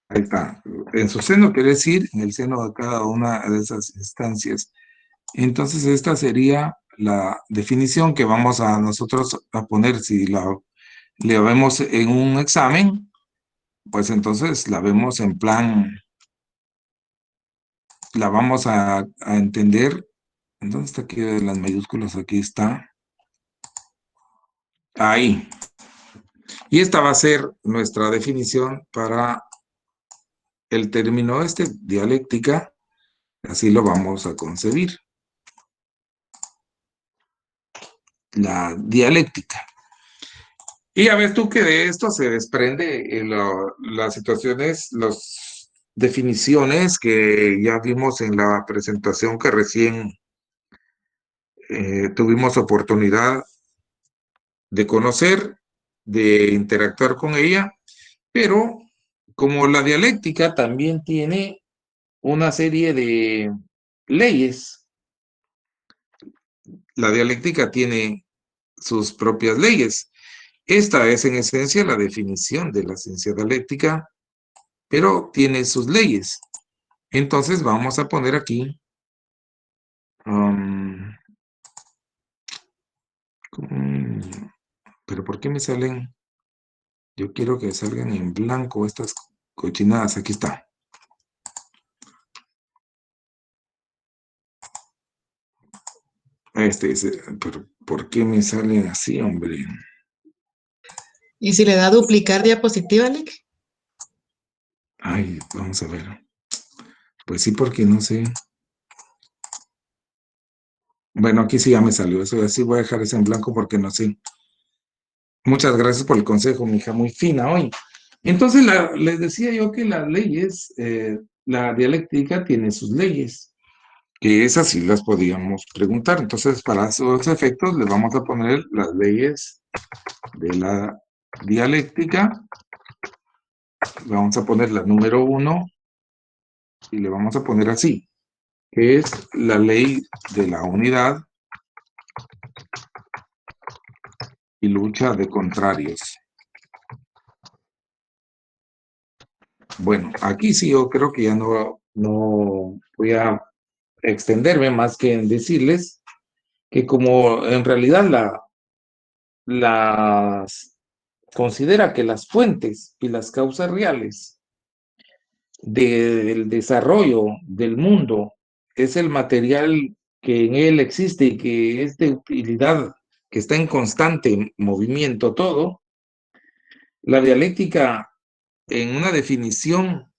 ahí está, en su seno quiere decir en el seno de cada una de esas instancias. Entonces esta sería la definición que vamos a nosotros a poner si la vemos en un examen, pues entonces la vemos en plan, la vamos a entender. ¿Dónde está aquí las mayúsculas? Aquí está. Ahí. Y esta va a ser nuestra definición para el término dialéctica. Así lo vamos a concebir. La dialéctica. Y ya ves tú que de esto se desprende las situaciones, las definiciones que ya vimos en la presentación que recién tuvimos oportunidad de conocer, de interactuar con ella, pero como la dialéctica también tiene una serie de leyes, la dialéctica tiene sus propias leyes. Esta es en esencia la definición de la ciencia dialéctica, pero tiene sus leyes. Entonces vamos a poner aquí pero ¿por qué me salen? Yo quiero que salgan en blanco estas cochinadas. Aquí está. Pero ¿por qué me salen así, hombre? ¿Y si le da duplicar diapositiva, Lick? Ay, vamos a ver. Pues sí, porque no sé. Bueno, aquí sí ya me salió. Eso así voy a dejar eso en blanco porque no sé. Muchas gracias por el consejo, mija, muy fina hoy. Entonces, les decía yo que las leyes, la dialéctica tiene sus leyes, que esas sí las podíamos preguntar. Entonces, para esos efectos, le vamos a poner las leyes de la dialéctica. Vamos a poner la número 1 y le vamos a poner así, que es la ley de la unidad y lucha de contrarios. Bueno, aquí sí yo creo que ya no voy a extenderme más que en decirles que como en realidad las considera que las fuentes y las causas reales del desarrollo del mundo es el material que en él existe y que es de utilidad, que está en constante movimiento todo, la dialéctica en una definición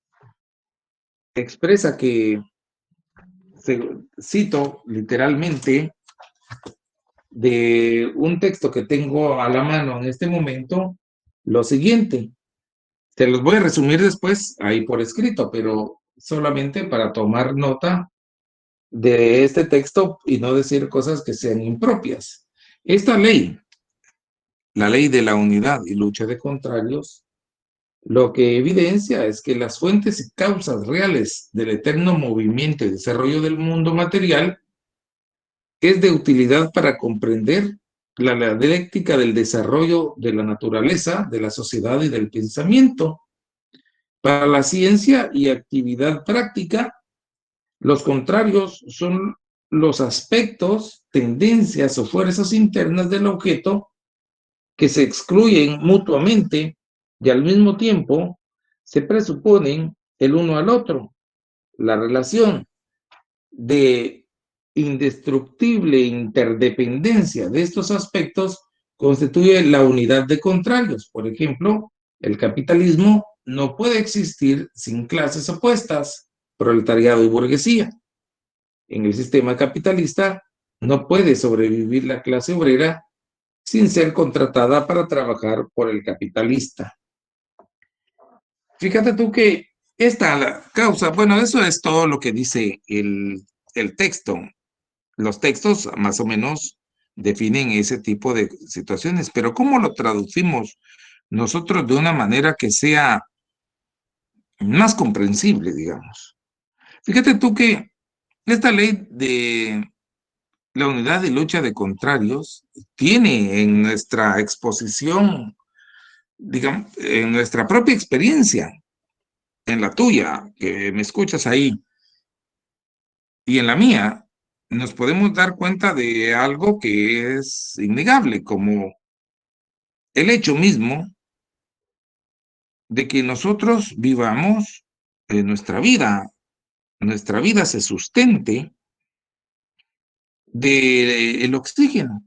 expresa que, cito literalmente, de un texto que tengo a la mano en este momento, lo siguiente. Te los voy a resumir después ahí por escrito, pero solamente para tomar nota de este texto y no decir cosas que sean impropias. Esta ley, la ley de la unidad y lucha de contrarios, lo que evidencia es que las fuentes y causas reales del eterno movimiento y desarrollo del mundo material es de utilidad para comprender la dialéctica del desarrollo de la naturaleza, de la sociedad y del pensamiento. Para la ciencia y actividad práctica, los contrarios son los aspectos, tendencias o fuerzas internas del objeto que se excluyen mutuamente y al mismo tiempo se presuponen el uno al otro. La relación de indestructible interdependencia de estos aspectos constituye la unidad de contrarios. Por ejemplo, el capitalismo no puede existir sin clases opuestas, proletariado y burguesía. En el sistema capitalista no puede sobrevivir la clase obrera sin ser contratada para trabajar por el capitalista. Fíjate tú que esta causa, bueno, eso es todo lo que dice el texto. Los textos más o menos definen ese tipo de situaciones, pero ¿cómo lo traducimos nosotros de una manera que sea más comprensible, digamos? Fíjate tú que esta ley de la unidad de lucha de contrarios tiene en nuestra exposición, digamos, en nuestra propia experiencia, en la tuya, que me escuchas ahí, y en la mía, nos podemos dar cuenta de algo que es innegable, como el hecho mismo de que nosotros vivamos nuestra vida se sustente del oxígeno.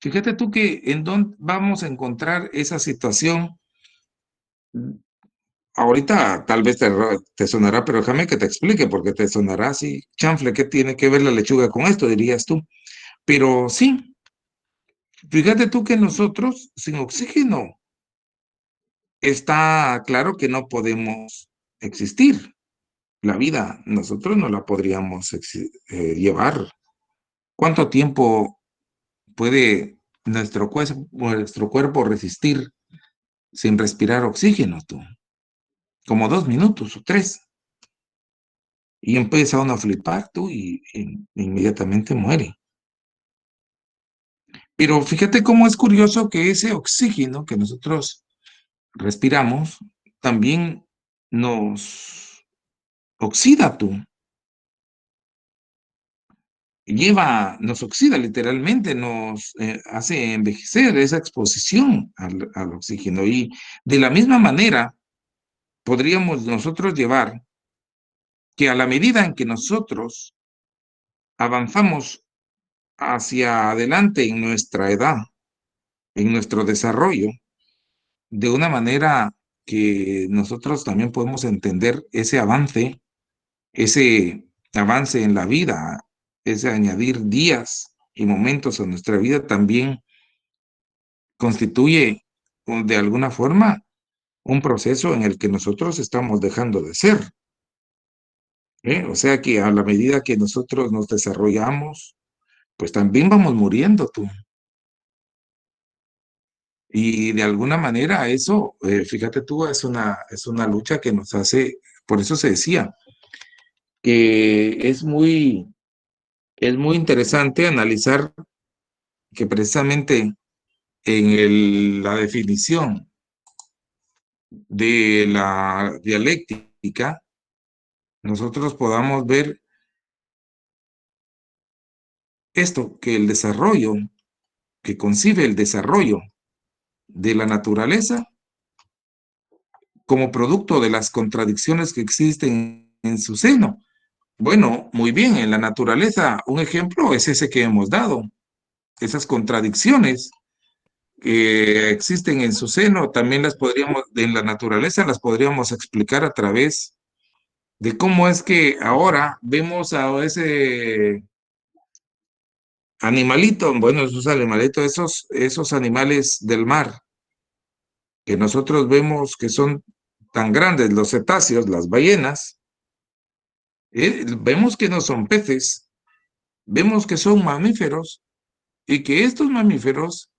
Fíjate tú que en dónde vamos a encontrar esa situación. Ahorita tal vez te sonará, pero déjame que te explique, porque te sonará así, chanfle, ¿qué tiene que ver la lechuga con esto? Dirías tú. Pero sí, fíjate tú que nosotros sin oxígeno está claro que no podemos existir. La vida nosotros no la podríamos llevar. ¿Cuánto tiempo puede nuestro cuerpo resistir sin respirar oxígeno tú? Como 2 minutos o 3. Y empieza uno a flipar tú y inmediatamente muere. Pero fíjate cómo es curioso que ese oxígeno que nosotros respiramos también nos oxida tú. Nos oxida literalmente, nos hace envejecer esa exposición al oxígeno. Y de la misma manera podríamos nosotros llevar que a la medida en que nosotros avanzamos hacia adelante en nuestra edad, en nuestro desarrollo, de una manera que nosotros también podemos entender ese avance en la vida, ese añadir días y momentos a nuestra vida también constituye de alguna forma un proceso en el que nosotros estamos dejando de ser. O sea que a la medida que nosotros nos desarrollamos, pues también vamos muriendo tú. Y de alguna manera eso, fíjate tú, es una lucha que nos hace, por eso se decía que es muy interesante analizar que precisamente en la definición de la dialéctica, nosotros podamos ver esto, que el desarrollo, que concibe el desarrollo de la naturaleza como producto de las contradicciones que existen en su seno. Bueno, muy bien, en la naturaleza, un ejemplo es ese que hemos dado, esas contradicciones que existen en su seno, también las podríamos, en la naturaleza las podríamos explicar a través de cómo es que ahora vemos a ese animalito, bueno, esos animalitos, esos animales del mar, que nosotros vemos que son tan grandes, los cetáceos, las ballenas, vemos que no son peces, vemos que son mamíferos y que estos mamíferos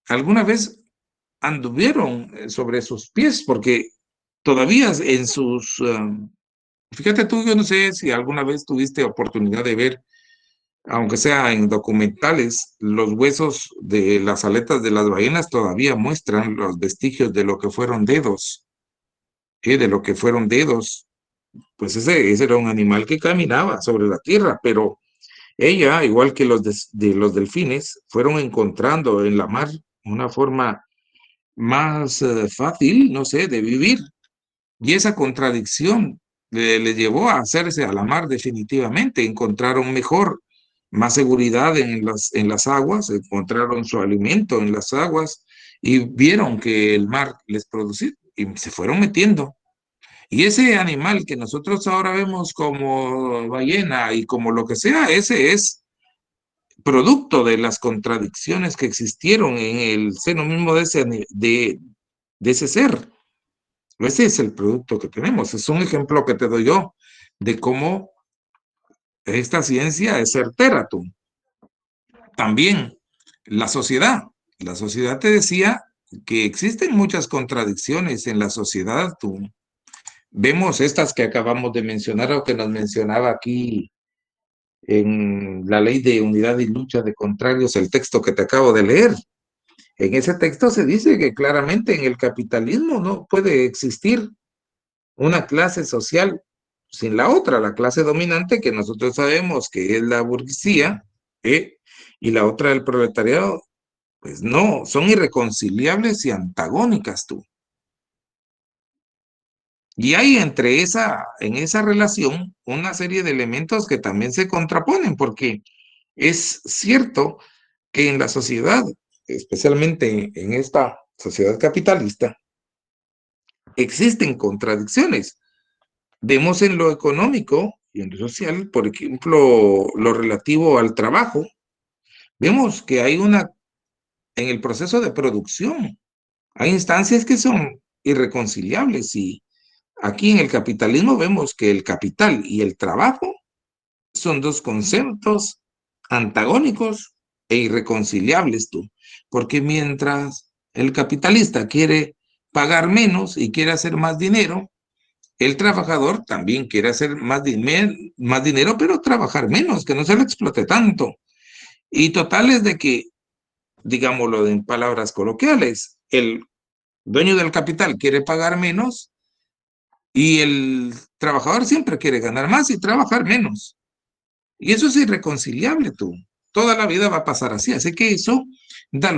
alguna vez anduvieron sobre sus pies, porque todavía en sus... fíjate tú, yo no sé si alguna vez tuviste oportunidad de ver, aunque sea en documentales, los huesos de las aletas de las ballenas todavía muestran los vestigios de lo que fueron dedos, de lo que fueron dedos. Pues ese era un animal que caminaba sobre la tierra, pero ella, igual que de los delfines, fueron encontrando en la mar una forma más fácil, no sé, de vivir. Y esa contradicción le llevó a hacerse a la mar definitivamente. Encontraron mejor, más seguridad en las aguas, encontraron su alimento en las aguas y vieron que el mar les producía y se fueron metiendo. Y ese animal que nosotros ahora vemos como ballena y como lo que sea, ese es producto de las contradicciones que existieron en el seno mismo de ese ser. Ese es el producto que tenemos. Es un ejemplo que te doy yo de cómo esta ciencia es certera, tú. También la sociedad. La sociedad te decía que existen muchas contradicciones en la sociedad, tú. Vemos estas que acabamos de mencionar o que nos mencionaba aquí en la Ley de Unidad y Lucha de Contrarios, el texto que te acabo de leer. En ese texto se dice que claramente en el capitalismo no puede existir una clase social sin la otra, la clase dominante que nosotros sabemos que es la burguesía, y la otra el proletariado, pues no, son irreconciliables y antagónicas tú. Y hay en esa relación una serie de elementos que también se contraponen, porque es cierto que en la sociedad, especialmente en esta sociedad capitalista, existen contradicciones. Vemos en lo económico y en lo social, por ejemplo, lo relativo al trabajo, vemos que hay en el proceso de producción, hay instancias que son irreconciliables y aquí en el capitalismo vemos que el capital y el trabajo son dos conceptos antagónicos e irreconciliables tú, porque mientras el capitalista quiere pagar menos y quiere hacer más dinero, el trabajador también quiere hacer más dinero, pero trabajar menos, que no se le explote tanto. Y total es de que, digámoslo en palabras coloquiales, el dueño del capital quiere pagar menos y el trabajador siempre quiere ganar más y trabajar menos. Y eso es irreconciliable, tú. Toda la vida va a pasar así. Así que eso da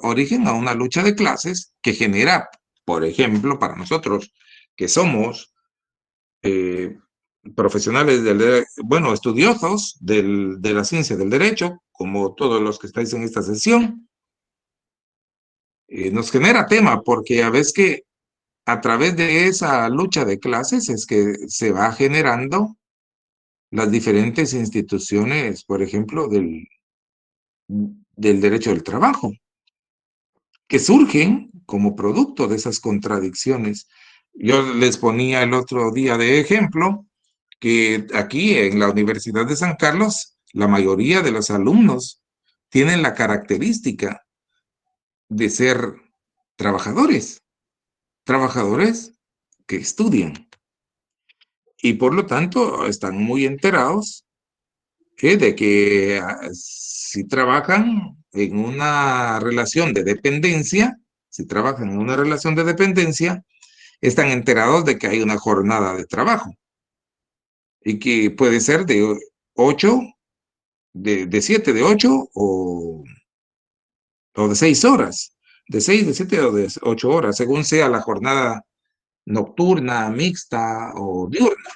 origen a una lucha de clases que genera, por ejemplo, para nosotros que somos profesionales estudiosos de la ciencia del derecho, como todos los que estáis en esta sesión, nos genera tema, porque a veces que a través de esa lucha de clases es que se va generando las diferentes instituciones, por ejemplo, del derecho del trabajo, que surgen como producto de esas contradicciones. Yo les ponía el otro día de ejemplo que aquí en la Universidad de San Carlos, la mayoría de los alumnos tienen la característica de ser trabajadores, trabajadores que estudian y por lo tanto están muy enterados de que si trabajan en una relación de dependencia, si trabajan en una relación de dependencia, están enterados de que hay una jornada de trabajo y que puede ser de 8, de 7, de 8 o de 6 horas, de 6, de 7 o de 8 horas, según sea la jornada nocturna, mixta o diurna.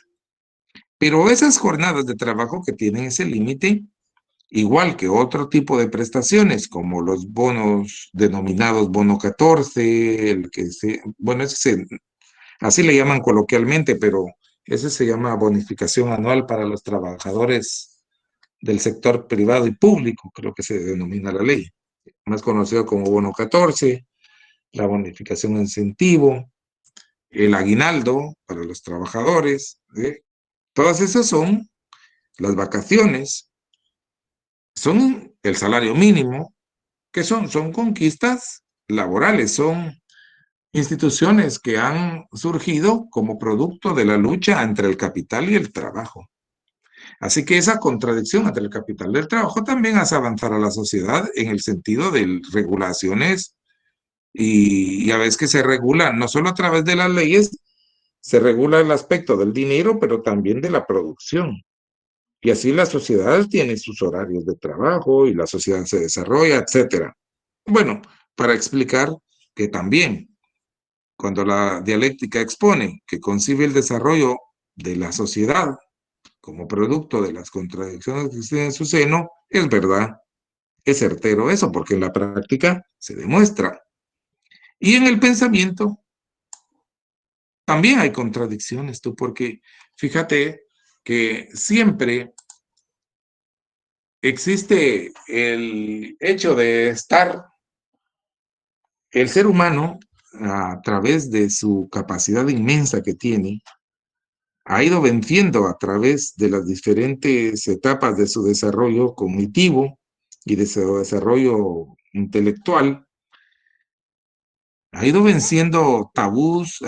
Pero esas jornadas de trabajo que tienen ese límite, igual que otro tipo de prestaciones, como los bonos denominados bono 14, bueno, así le llaman coloquialmente, pero ese se llama bonificación anual para los trabajadores del sector privado y público, creo que se denomina la ley, más conocido como bono 14, la bonificación incentivo, el aguinaldo para los trabajadores, todas esas son las vacaciones, son el salario mínimo, que son conquistas laborales, son instituciones que han surgido como producto de la lucha entre el capital y el trabajo. Así que esa contradicción entre el capital y el trabajo también hace avanzar a la sociedad en el sentido de regulaciones y a veces que se regula no solo a través de las leyes, se regula el aspecto del dinero, pero también de la producción. Y así la sociedad tiene sus horarios de trabajo y la sociedad se desarrolla, etcétera. Bueno, para explicar que también cuando la dialéctica expone que concibe el desarrollo de la sociedad como producto de las contradicciones que existen en su seno, es verdad, es certero eso, porque en la práctica se demuestra. Y en el pensamiento también hay contradicciones, porque fíjate que siempre existe el hecho de estar el ser humano a través de su capacidad inmensa que tiene, ha ido venciendo a través de las diferentes etapas de su desarrollo cognitivo y de su desarrollo intelectual, ha ido venciendo tabús,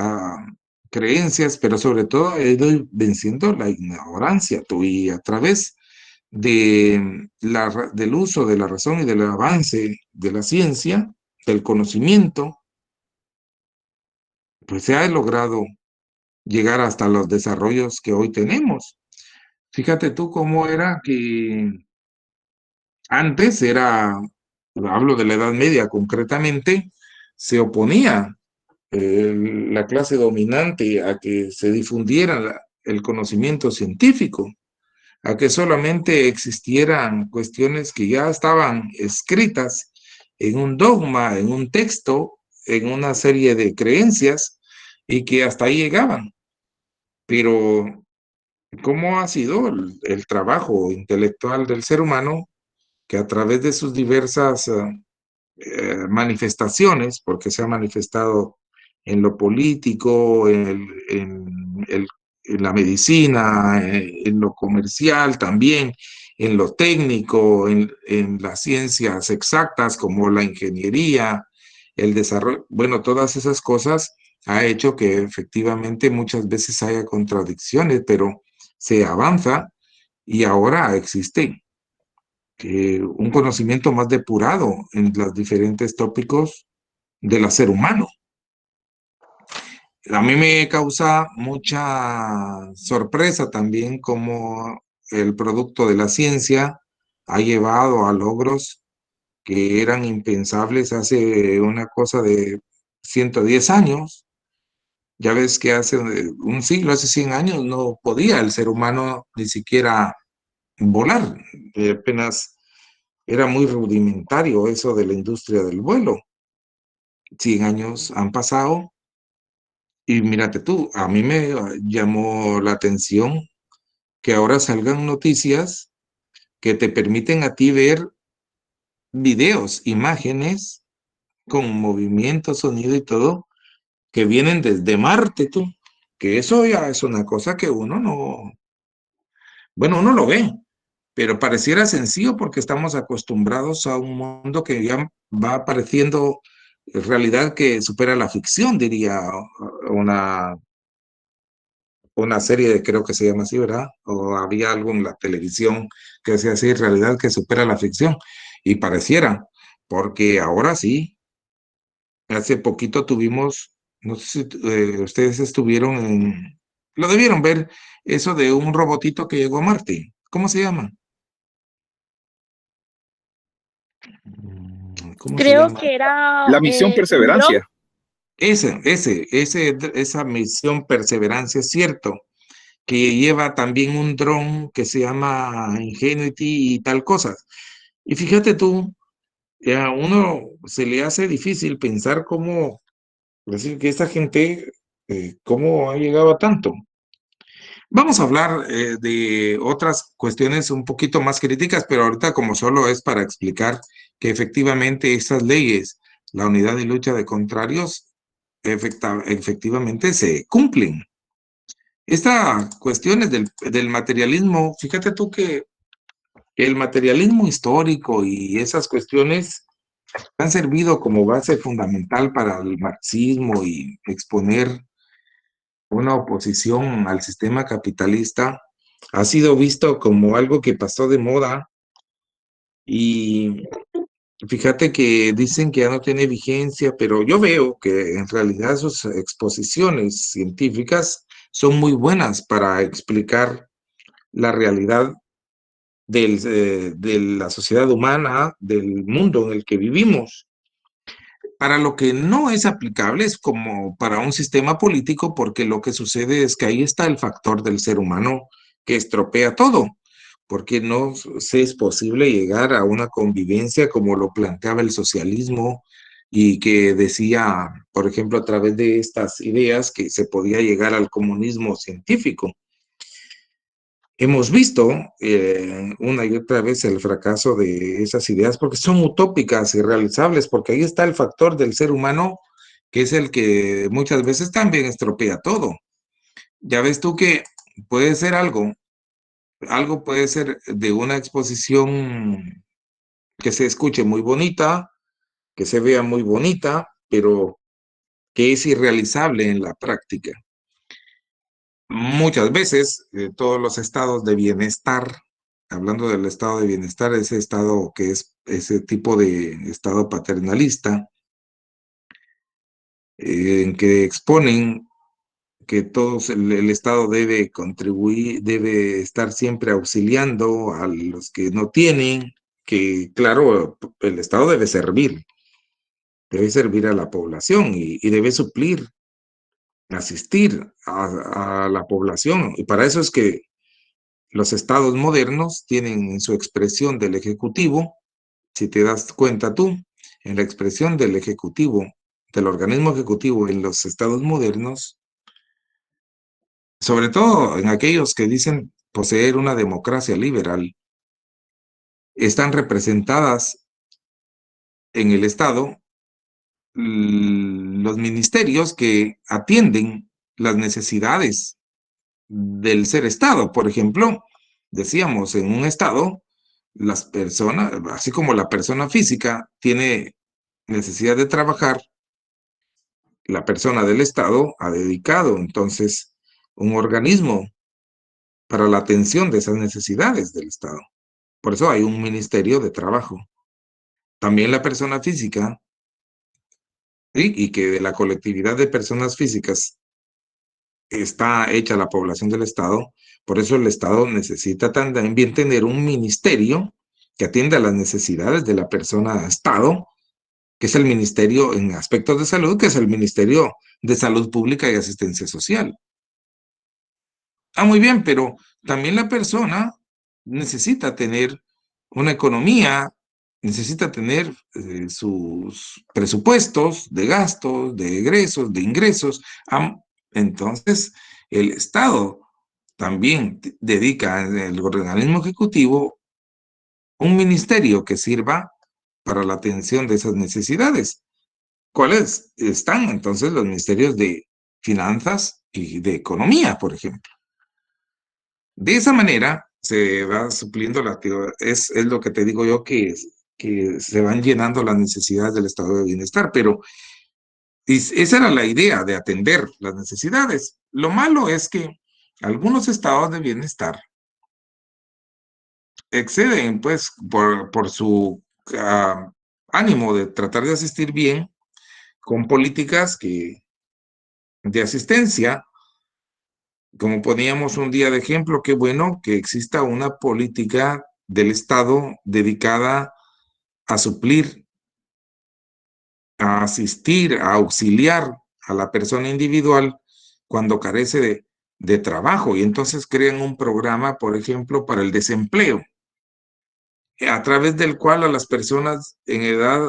creencias, pero sobre todo ha ido venciendo la ignorancia, y a través del uso de la razón y del avance de la ciencia, del conocimiento, pues se ha logrado llegar hasta los desarrollos que hoy tenemos. Fíjate tú cómo era que antes hablo de la Edad Media concretamente, se oponía la clase dominante a que se difundiera el conocimiento científico, a que solamente existieran cuestiones que ya estaban escritas en un dogma, en un texto, en una serie de creencias y que hasta ahí llegaban. Pero ¿cómo ha sido el trabajo intelectual del ser humano que a través de sus diversas manifestaciones, porque se ha manifestado en lo político, en la medicina, en lo comercial también, en lo técnico, en las ciencias exactas como la ingeniería, el desarrollo, bueno, todas esas cosas ha hecho que efectivamente muchas veces haya contradicciones, pero se avanza y ahora existe un conocimiento más depurado en los diferentes tópicos del ser humano. A mí me causa mucha sorpresa también cómo el producto de la ciencia ha llevado a logros que eran impensables hace una cosa de 110 años. Ya ves que hace un siglo, hace 100 años, no podía el ser humano ni siquiera volar. Apenas era muy rudimentario eso de la industria del vuelo. 100 años han pasado y mírate tú, a mí me llamó la atención que ahora salgan noticias que te permiten a ti ver videos, imágenes con movimiento, sonido y todo, que vienen desde Marte, tú, que eso ya es una cosa que uno no, bueno, uno lo ve, pero pareciera sencillo porque estamos acostumbrados a un mundo que ya va apareciendo realidad que supera la ficción, diría una, una serie, creo que se llama así, ¿verdad? O había algo en la televisión que decía así, realidad que supera la ficción, y pareciera, porque ahora sí, hace poquito tuvimos, no sé si ustedes estuvieron lo debieron ver, eso de un robotito que llegó a Marte. ¿Cómo se llama? ¿Cómo se Creo llama? que era La misión un dron. Perseverancia. Esa misión Perseverancia, es cierto, que lleva también un dron que se llama Ingenuity y tal cosas. Y fíjate tú, a uno se le hace difícil pensar cómo, decir que esta gente, cómo ha llegado a tanto. Vamos a hablar de otras cuestiones un poquito más críticas, pero ahorita como solo es para explicar que efectivamente estas leyes, la unidad y lucha de contrarios, efectivamente se cumplen. Estas cuestiones del materialismo, fíjate tú que el materialismo histórico y esas cuestiones han servido como base fundamental para el marxismo y exponer una oposición al sistema capitalista. Ha sido visto como algo que pasó de moda y fíjate que dicen que ya no tiene vigencia, pero yo veo que en realidad sus exposiciones científicas son muy buenas para explicar la realidad de la sociedad humana, del mundo en el que vivimos. Para lo que no es aplicable es como para un sistema político, porque lo que sucede es que ahí está el factor del ser humano que estropea todo, porque no se es posible llegar a una convivencia como lo planteaba el socialismo y que decía, por ejemplo, a través de estas ideas que se podía llegar al comunismo científico. Hemos visto una y otra vez el fracaso de esas ideas porque son utópicas, irrealizables, porque ahí está el factor del ser humano que es el que muchas veces también estropea todo. Ya ves tú que puede ser algo puede ser de una exposición que se escuche muy bonita, que se vea muy bonita, pero que es irrealizable en la práctica. Muchas veces todos los estados de bienestar, hablando del estado de bienestar, ese estado que es ese tipo de estado paternalista, en que exponen que todos el Estado debe contribuir, debe estar siempre auxiliando a los que no tienen, que claro, el Estado debe servir a la población y debe suplir, asistir a la población. Y para eso es que los estados modernos tienen en su expresión del ejecutivo, si te das cuenta tú, en la expresión del ejecutivo, del organismo ejecutivo en los estados modernos, sobre todo en aquellos que dicen poseer una democracia liberal, están representadas en el estado los ministerios que atienden las necesidades del ser estado. Por ejemplo, decíamos, en un estado, las personas, así como la persona física tiene necesidad de trabajar, la persona del estado ha dedicado entonces un organismo para la atención de esas necesidades del estado. Por eso hay un ministerio de trabajo. También la persona física, ¿sí? Y que de la colectividad de personas físicas está hecha la población del Estado, por eso el Estado necesita también tener un ministerio que atienda las necesidades de la persona Estado, que es el ministerio en aspectos de salud, que es el Ministerio de Salud Pública y Asistencia Social. Ah, muy bien, pero también la persona necesita tener una economía necesita tener sus presupuestos de gastos, de egresos, de ingresos. Entonces, el Estado también dedica el organismo ejecutivo un ministerio que sirva para la atención de esas necesidades. ¿Cuáles están entonces los ministerios de finanzas y de economía, por ejemplo? De esa manera se va supliendo es lo que te digo yo, que se van llenando las necesidades del estado de bienestar, pero esa era la idea de atender las necesidades. Lo malo es que algunos estados de bienestar exceden, pues, por su ánimo de tratar de asistir bien con políticas de asistencia, como poníamos un día de ejemplo, qué bueno que exista una política del Estado dedicada a suplir, a asistir, a auxiliar a la persona individual cuando carece de trabajo. Y entonces crean un programa, por ejemplo, para el desempleo, a través del cual a las personas en edad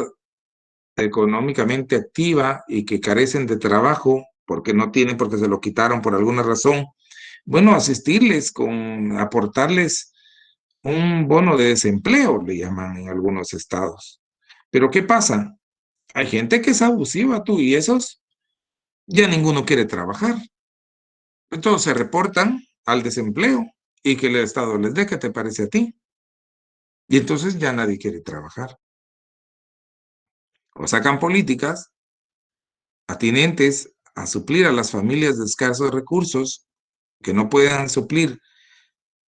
económicamente activa y que carecen de trabajo porque no tienen, porque se lo quitaron por alguna razón, bueno, asistirles con aportarles un bono de desempleo, le llaman en algunos estados. Pero ¿qué pasa? Hay gente que es abusiva, tú, y esos ya ninguno quiere trabajar. Entonces se reportan al desempleo y que el Estado les dé, ¿qué te parece a ti? Y entonces ya nadie quiere trabajar. O sacan políticas atinentes a suplir a las familias de escasos recursos que no puedan suplir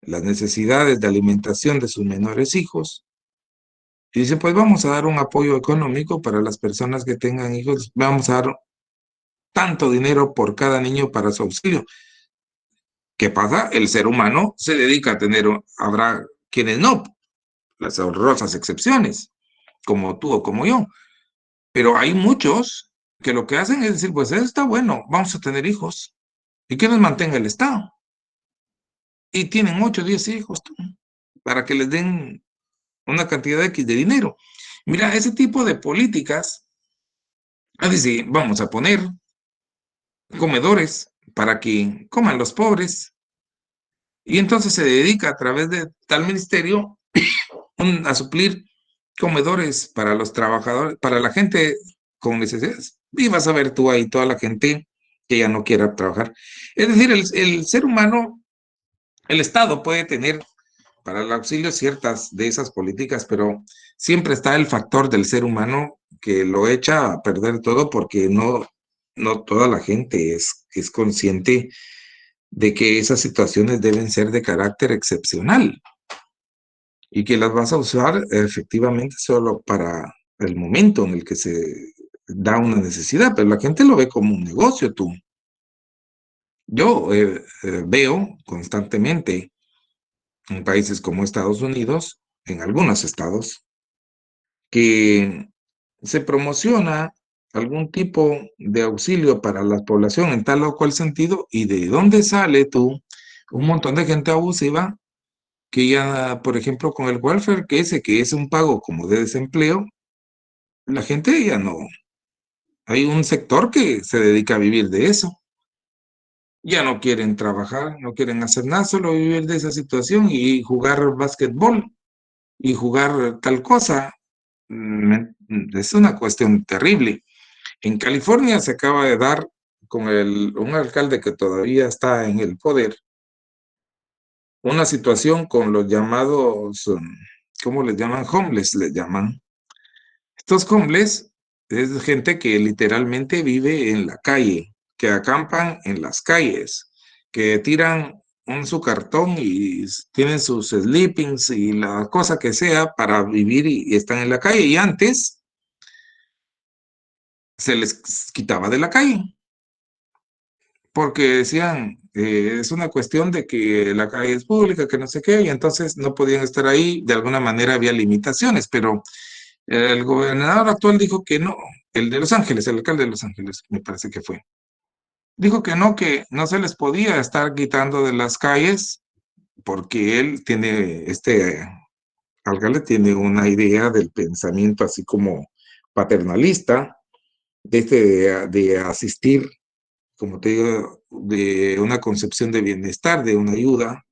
las necesidades de alimentación de sus menores hijos. Y dice, pues vamos a dar un apoyo económico para las personas que tengan hijos, vamos a dar tanto dinero por cada niño para su auxilio. ¿Qué pasa? El ser humano se dedica a tener, habrá quienes no, las honrosas excepciones, como tú o como yo, pero hay muchos que lo que hacen es decir, pues eso está bueno, vamos a tener hijos, y que nos mantenga el Estado. Y tienen 8 o 10 hijos, para que les den una cantidad X de dinero. Mira, ese tipo de políticas, dice, vamos a poner comedores para que coman los pobres, y entonces se dedica a través de tal ministerio a suplir comedores para los trabajadores, para la gente con necesidades. Y vas a ver tú ahí toda la gente que ya no quiera trabajar. Es decir, el ser humano, el Estado puede tener para el auxilio ciertas de esas políticas, pero siempre está el factor del ser humano que lo echa a perder todo porque no toda la gente es consciente de que esas situaciones deben ser de carácter excepcional y que las vas a usar efectivamente solo para el momento en el que se da una necesidad, pero la gente lo ve como un negocio, tú. Yo veo constantemente en países como Estados Unidos, en algunos estados, que se promociona algún tipo de auxilio para la población en tal o cual sentido, y de dónde sale tú un montón de gente abusiva que ya, por ejemplo, con el welfare, que es un pago como de desempleo, la gente ya no. Hay un sector que se dedica a vivir de eso. Ya no quieren trabajar, no quieren hacer nada, solo vivir de esa situación y jugar básquetbol y jugar tal cosa. Es una cuestión terrible. En California se acaba de dar con un alcalde que todavía está en el poder, una situación con los llamados, ¿cómo les llaman? Homeless, les llaman. Estos homeless es gente que literalmente vive en la calle, que acampan en las calles, que tiran su cartón y tienen sus sleepings y la cosa que sea para vivir y están en la calle. Y antes se les quitaba de la calle, porque decían, es una cuestión de que la calle es pública, que no sé qué, y entonces no podían estar ahí. De alguna manera había limitaciones, pero el gobernador actual dijo que no, el de Los Ángeles, el alcalde de Los Ángeles, me parece que fue. Dijo que no se les podía estar quitando de las calles porque él tiene alcalde tiene una idea del pensamiento así como paternalista, de asistir, como te digo, de una concepción de bienestar, de una ayuda.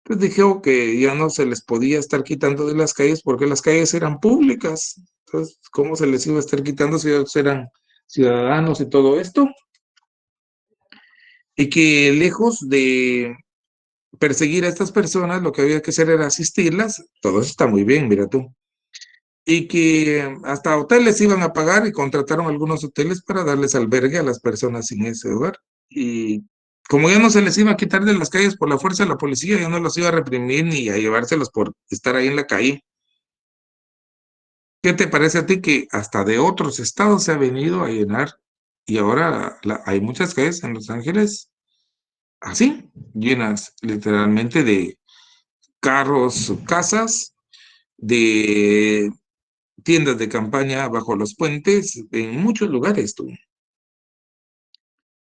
Entonces dijeron que ya no se les podía estar quitando de las calles porque las calles eran públicas. Entonces, ¿cómo se les iba a estar quitando si ellos eran ciudadanos y todo esto? Y que lejos de perseguir a estas personas, lo que había que hacer era asistirlas. Todo eso está muy bien, mira tú. Y que hasta hoteles iban a pagar y contrataron algunos hoteles para darles albergue a las personas sin ese hogar. Y como ya no se les iba a quitar de las calles por la fuerza de la policía, ya no los iba a reprimir ni a llevárselos por estar ahí en la calle. ¿Qué te parece a ti que hasta de otros estados se ha venido a llenar y ahora hay muchas calles en Los Ángeles así, llenas literalmente de carros, casas, de tiendas de campaña bajo los puentes, en muchos lugares, tú.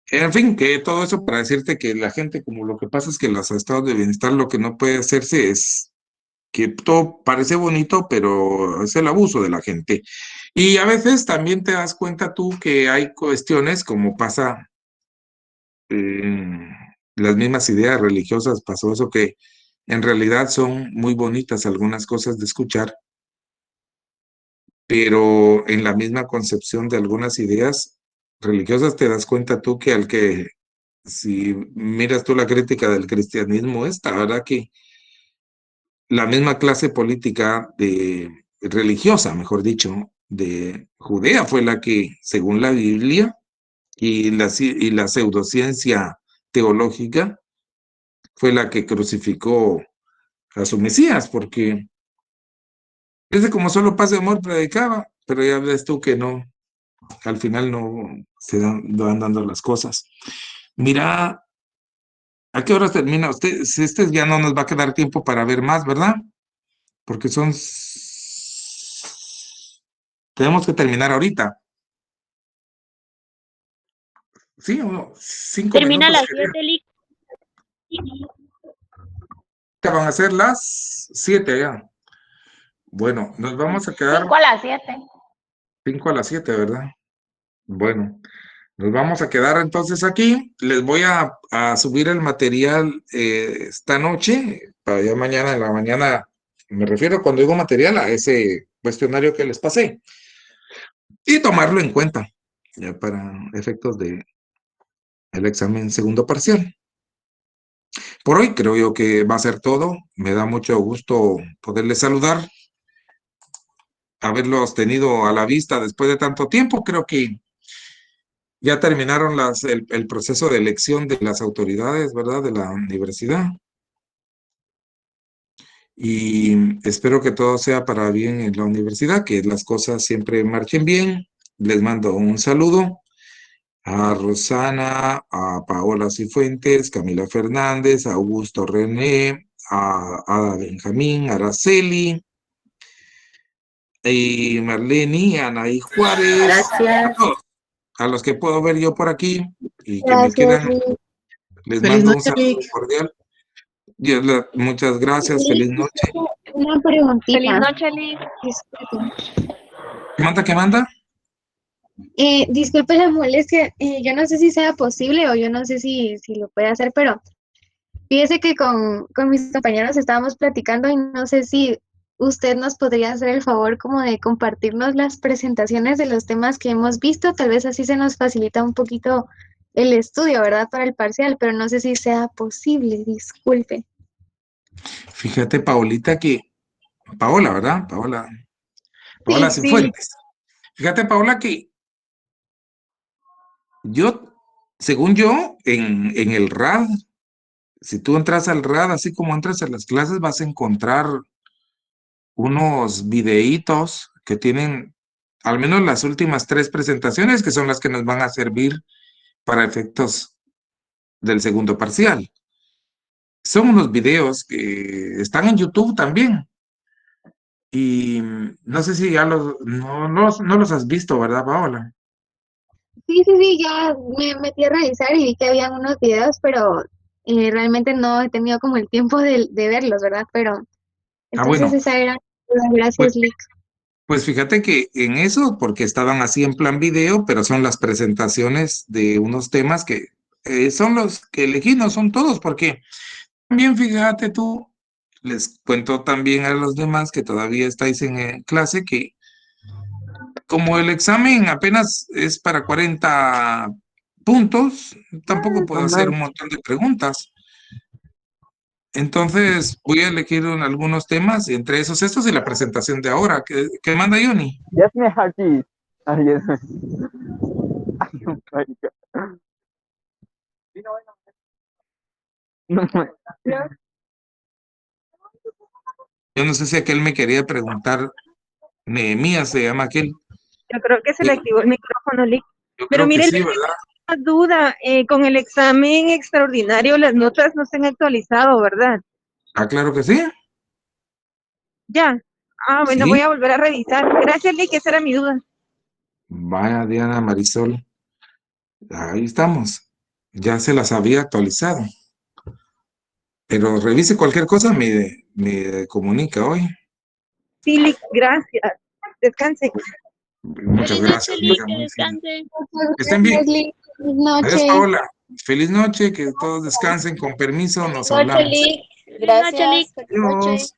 En fin, que todo eso para decirte que la gente, como lo que pasa es que los estados de bienestar lo que no puede hacerse es que todo parece bonito, pero es el abuso de la gente. Y a veces también te das cuenta tú que hay cuestiones como pasa en las mismas ideas religiosas, pasó eso que en realidad son muy bonitas algunas cosas de escuchar, pero en la misma concepción de algunas ideas religiosas te das cuenta tú que al que, si miras tú la crítica del cristianismo, esta, ¿verdad? Que la misma clase política religiosa, mejor dicho, de Judea fue la que, según la Biblia y la pseudociencia teológica, fue la que crucificó a su Mesías, porque ese como solo paz de amor predicaba, pero ya ves tú que no, al final no se van dando las cosas. Mira, ¿a qué horas termina usted? Si este ya no nos va a quedar tiempo para ver más, ¿verdad? Porque tenemos que terminar ahorita. Sí, o no, 5 Termina a minutos. las 7, Lick. Que van a ser las 7 ya. Bueno, nos vamos a quedar 5 a las 7. 5 a las 7, ¿verdad? Bueno, nos vamos a quedar entonces aquí. Les voy a subir el material esta noche, para ya mañana en la mañana. Me refiero cuando digo material a ese cuestionario que les pasé y tomarlo en cuenta ya para efectos de el examen segundo parcial. Por hoy creo yo que va a ser todo. Me da mucho gusto poderles saludar, haberlos tenido a la vista después de tanto tiempo. Creo que ya terminaron el proceso de elección de las autoridades, ¿verdad? De la universidad. Y espero que todo sea para bien en la universidad, que las cosas siempre marchen bien. Les mando un saludo a Rosana, a Paola Cifuentes, Camila Fernández, a Augusto René, a Ada Benjamín, Araceli, y Marlene, Anaí Juárez, Gracias. a los que puedo ver yo por aquí y que me Gracias, quedan, Lick. les Feliz mando un noche, saludo Lick. cordial. Muchas gracias, feliz noche. Una preguntita. Feliz noche, Lick. Disculpe. ¿Qué manda, qué manda? Disculpe la molestia. Yo no sé si sea posible o yo no sé si lo puede hacer, pero fíjese que con mis compañeros estábamos platicando y no sé si usted nos podría hacer el favor como de compartirnos las presentaciones de los temas que hemos visto. Tal vez así se nos facilita un poquito el estudio, ¿verdad? Para el parcial, pero no sé si sea posible. Disculpe. Fíjate, Paolita, Paola, ¿verdad? Paola Sí, sí. Cifuentes. Fíjate, Paola, que yo, según yo, en el RAD, si tú entras al RAD, así como entras a las clases, vas a encontrar unos videitos que tienen al menos las últimas 3 presentaciones, que son las que nos van a servir para efectos del segundo parcial. Son unos videos que están en YouTube también. Y no sé si ya no los has visto, ¿verdad, Paola? Sí, ya me metí a revisar y vi que habían unos videos, pero realmente no he tenido como el tiempo de verlos, ¿verdad? Pero Entonces bueno. esa era. Gracias, Lick. Pues fíjate que en eso, porque estaban así en plan video, pero son las presentaciones de unos temas que son los que elegí, no son todos, porque también fíjate tú, les cuento también a los demás que todavía estáis en clase que como el examen apenas es para 40 puntos, tampoco puedo hacer un montón de preguntas. Entonces voy a elegir algunos temas, entre esos estos y la presentación de ahora. ¿Qué manda Johnny? Yes, me happy. Yes. Yo no sé si aquel me quería preguntar, Nehemías se llama aquel. Yo creo que se le activó el micrófono, Lick. Yo Pero creo que mire, sí, ¿verdad? una duda, con el examen extraordinario las notas no se han actualizado, ¿verdad? Ah, claro que sí. Ya. Ah, bueno, Sí. voy a volver a revisar. Gracias, Lick, esa era mi duda. Vaya, Diana Marisol. Ahí estamos. Ya se las había actualizado. Pero revise cualquier cosa, me comunica hoy. Sí, Lick, gracias. Descanse. Muchas gracias, Lick, amiga. que Muy fino. descanse. Que estén bien. Feliz Adiós, noche. Paola. Feliz noche, que todos descansen. Con permiso, nos Noche, hablamos. Lick. Feliz noche, Gracias. Lick. Feliz noche. Adiós.